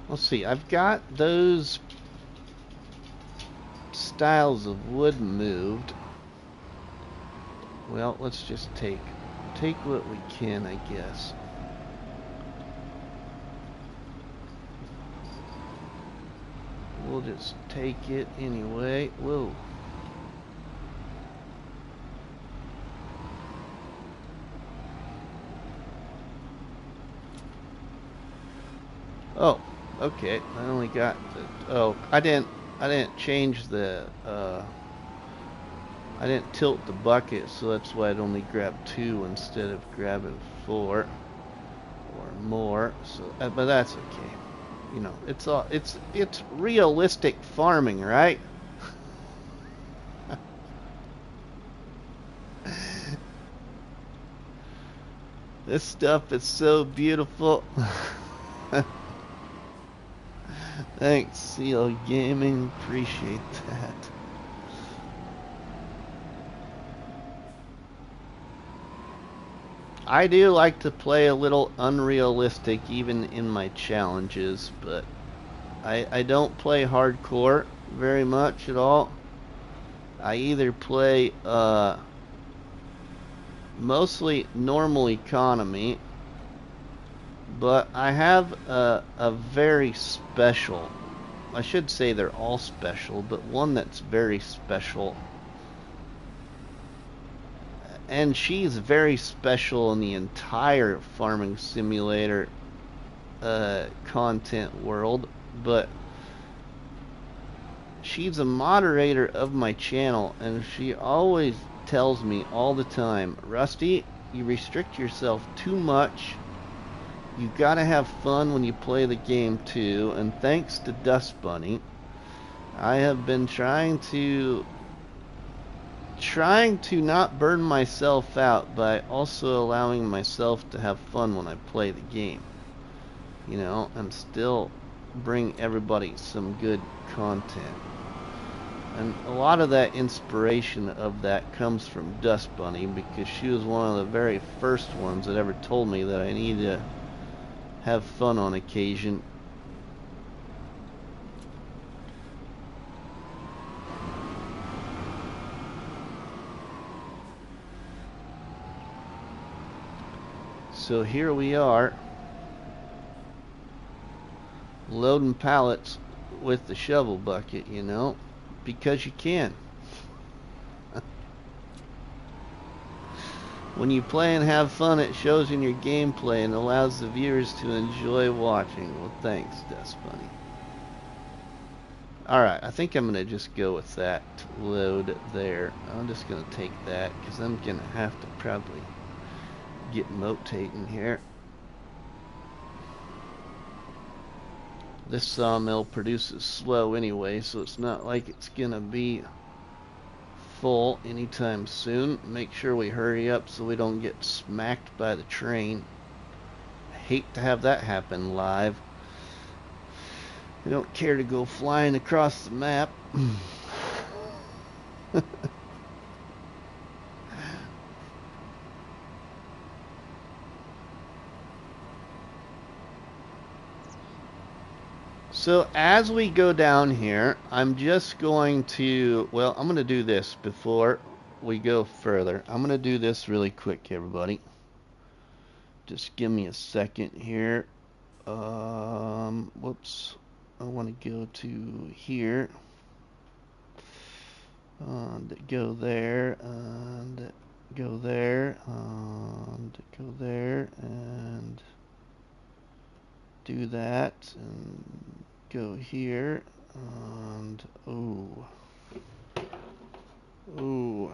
Let's see, I've got those styles of wood moved. Well, let's just take what we can, I guess. We'll just take it anyway. Whoa. Oh, okay. I only got the, oh, I didn't change the I didn't tilt the bucket, so that's why I'd only grab 2 instead of grabbing 4 or more. So, but that's okay. You know, it's realistic farming, right? This stuff is so beautiful. Thanks, CL Gaming. Appreciate that. I do like to play a little unrealistic even in my challenges, but I don't play hardcore very much at all. I either play mostly normal economy, but I have a very special, I should say they're all special, but one that's very special. And she's very special in the entire Farming Simulator content world, but she's a moderator of my channel, and she always tells me all the time, Rusty, you restrict yourself too much. You gotta have fun when you play the game too. And thanks to Dust Bunny, I have been trying to not burn myself out by also allowing myself to have fun when I play the game, you know, and still bring everybody some good content. And a lot of that inspiration of that comes from Dust Bunny, because she was one of the very first ones that ever told me that I need to have fun on occasion. So here we are, loading pallets with the shovel bucket, you know, because you can. When you play and have fun, it shows in your gameplay and allows the viewers to enjoy watching. Well, thanks, Dust Bunny. Alright, I think I'm going to just go with that load there. I'm just going to take that because I'm going to have to probably get rotating here. This sawmill produces slow anyway, so it's not like it's going to be full anytime soon. Make sure we hurry up so we don't get smacked by the train. I hate to have that happen live. I don't care to go flying across the map. So as we go down here, I'm just going to, well, I'm going to do this before we go further. I'm going to do this really quick, everybody. Just give me a second here. Whoops. I want to go to here. And go there. And go there. And go there. And do that. And go here. And ooh. Ooh.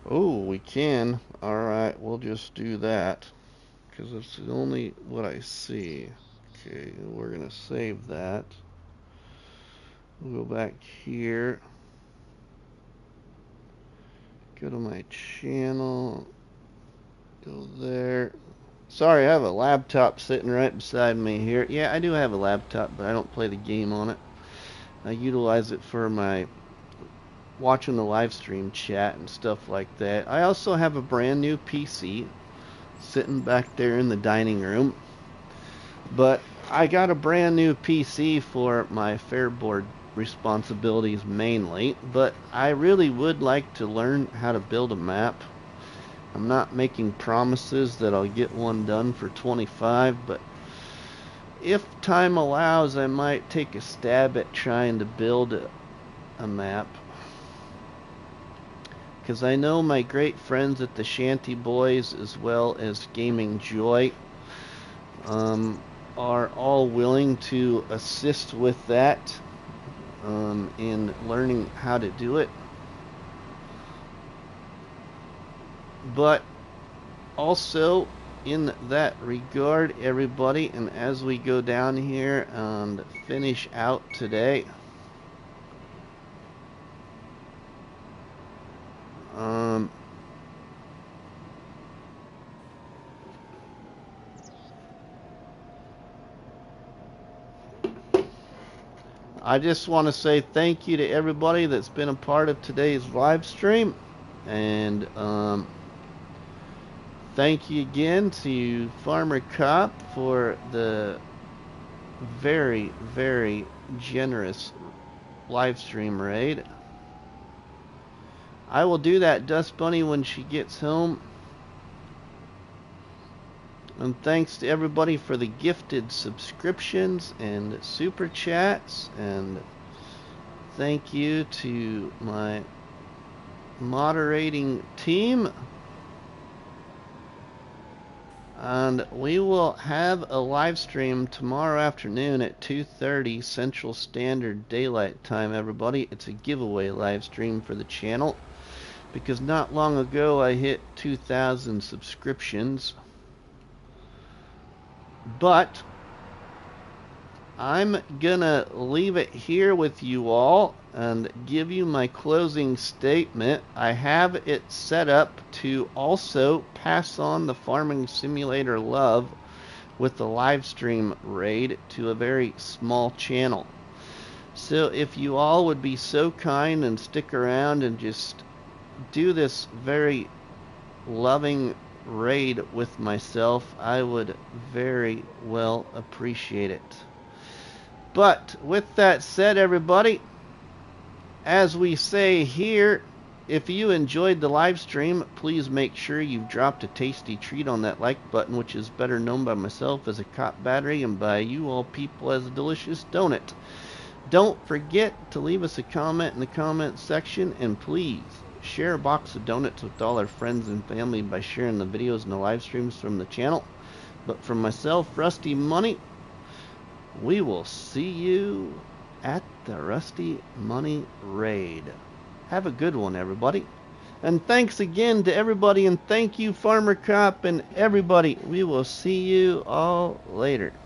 Oh, we can. Alright, we'll just do that. Because it's only what I see. Okay, we're going to save that. We'll go back here. Go to my channel. Go there. Sorry, I have a laptop sitting right beside me here. Yeah, I do have a laptop, but I don't play the game on it. I utilize it for my watching the live stream chat and stuff like that. I also have a brand new PC sitting back there in the dining room. But I got a brand new PC for my Fairboard responsibilities mainly, but I really would like to learn how to build a map. I'm not making promises that I'll get one done for 25, but if time allows, I might take a stab at trying to build a map. Because I know my great friends at the Shanty Boys, as well as Gaming Joy, are all willing to assist with that in learning how to do it. But also, in that regard, everybody, and as we go down here and finish out today, I just want to say thank you to everybody that's been a part of today's live stream, and thank you again to Farmer Cop for the very, very generous live stream raid. I will do that Dust Bunny when she gets home. And thanks to everybody for the gifted subscriptions and super chats. And thank you to my moderating team. And we will have a live stream tomorrow afternoon at 2:30 Central Standard Daylight Time, everybody. It's a giveaway live stream for the channel, because not long ago I hit 2,000 subscriptions. But I'm gonna leave it here with you all and give you my closing statement. I have it set up to also pass on the Farming Simulator love with the live stream raid to a very small channel. So if you all would be so kind and stick around and just do this very loving raid with myself, I would very well appreciate it. But with that said, everybody, as we say here, if you enjoyed the live stream, please make sure you've dropped a tasty treat on that like button, which is better known by myself as a cop battery and by you all people as a delicious donut. Don't forget to leave us a comment in the comment section, and please share a box of donuts with all our friends and family by sharing the videos and the live streams from the channel. But from myself, Rusty Money, we will see you at the Rusty Money Raid. Have a good one, everybody. And thanks again to everybody, and thank you, Farmer Cop, and everybody. We will see you all later.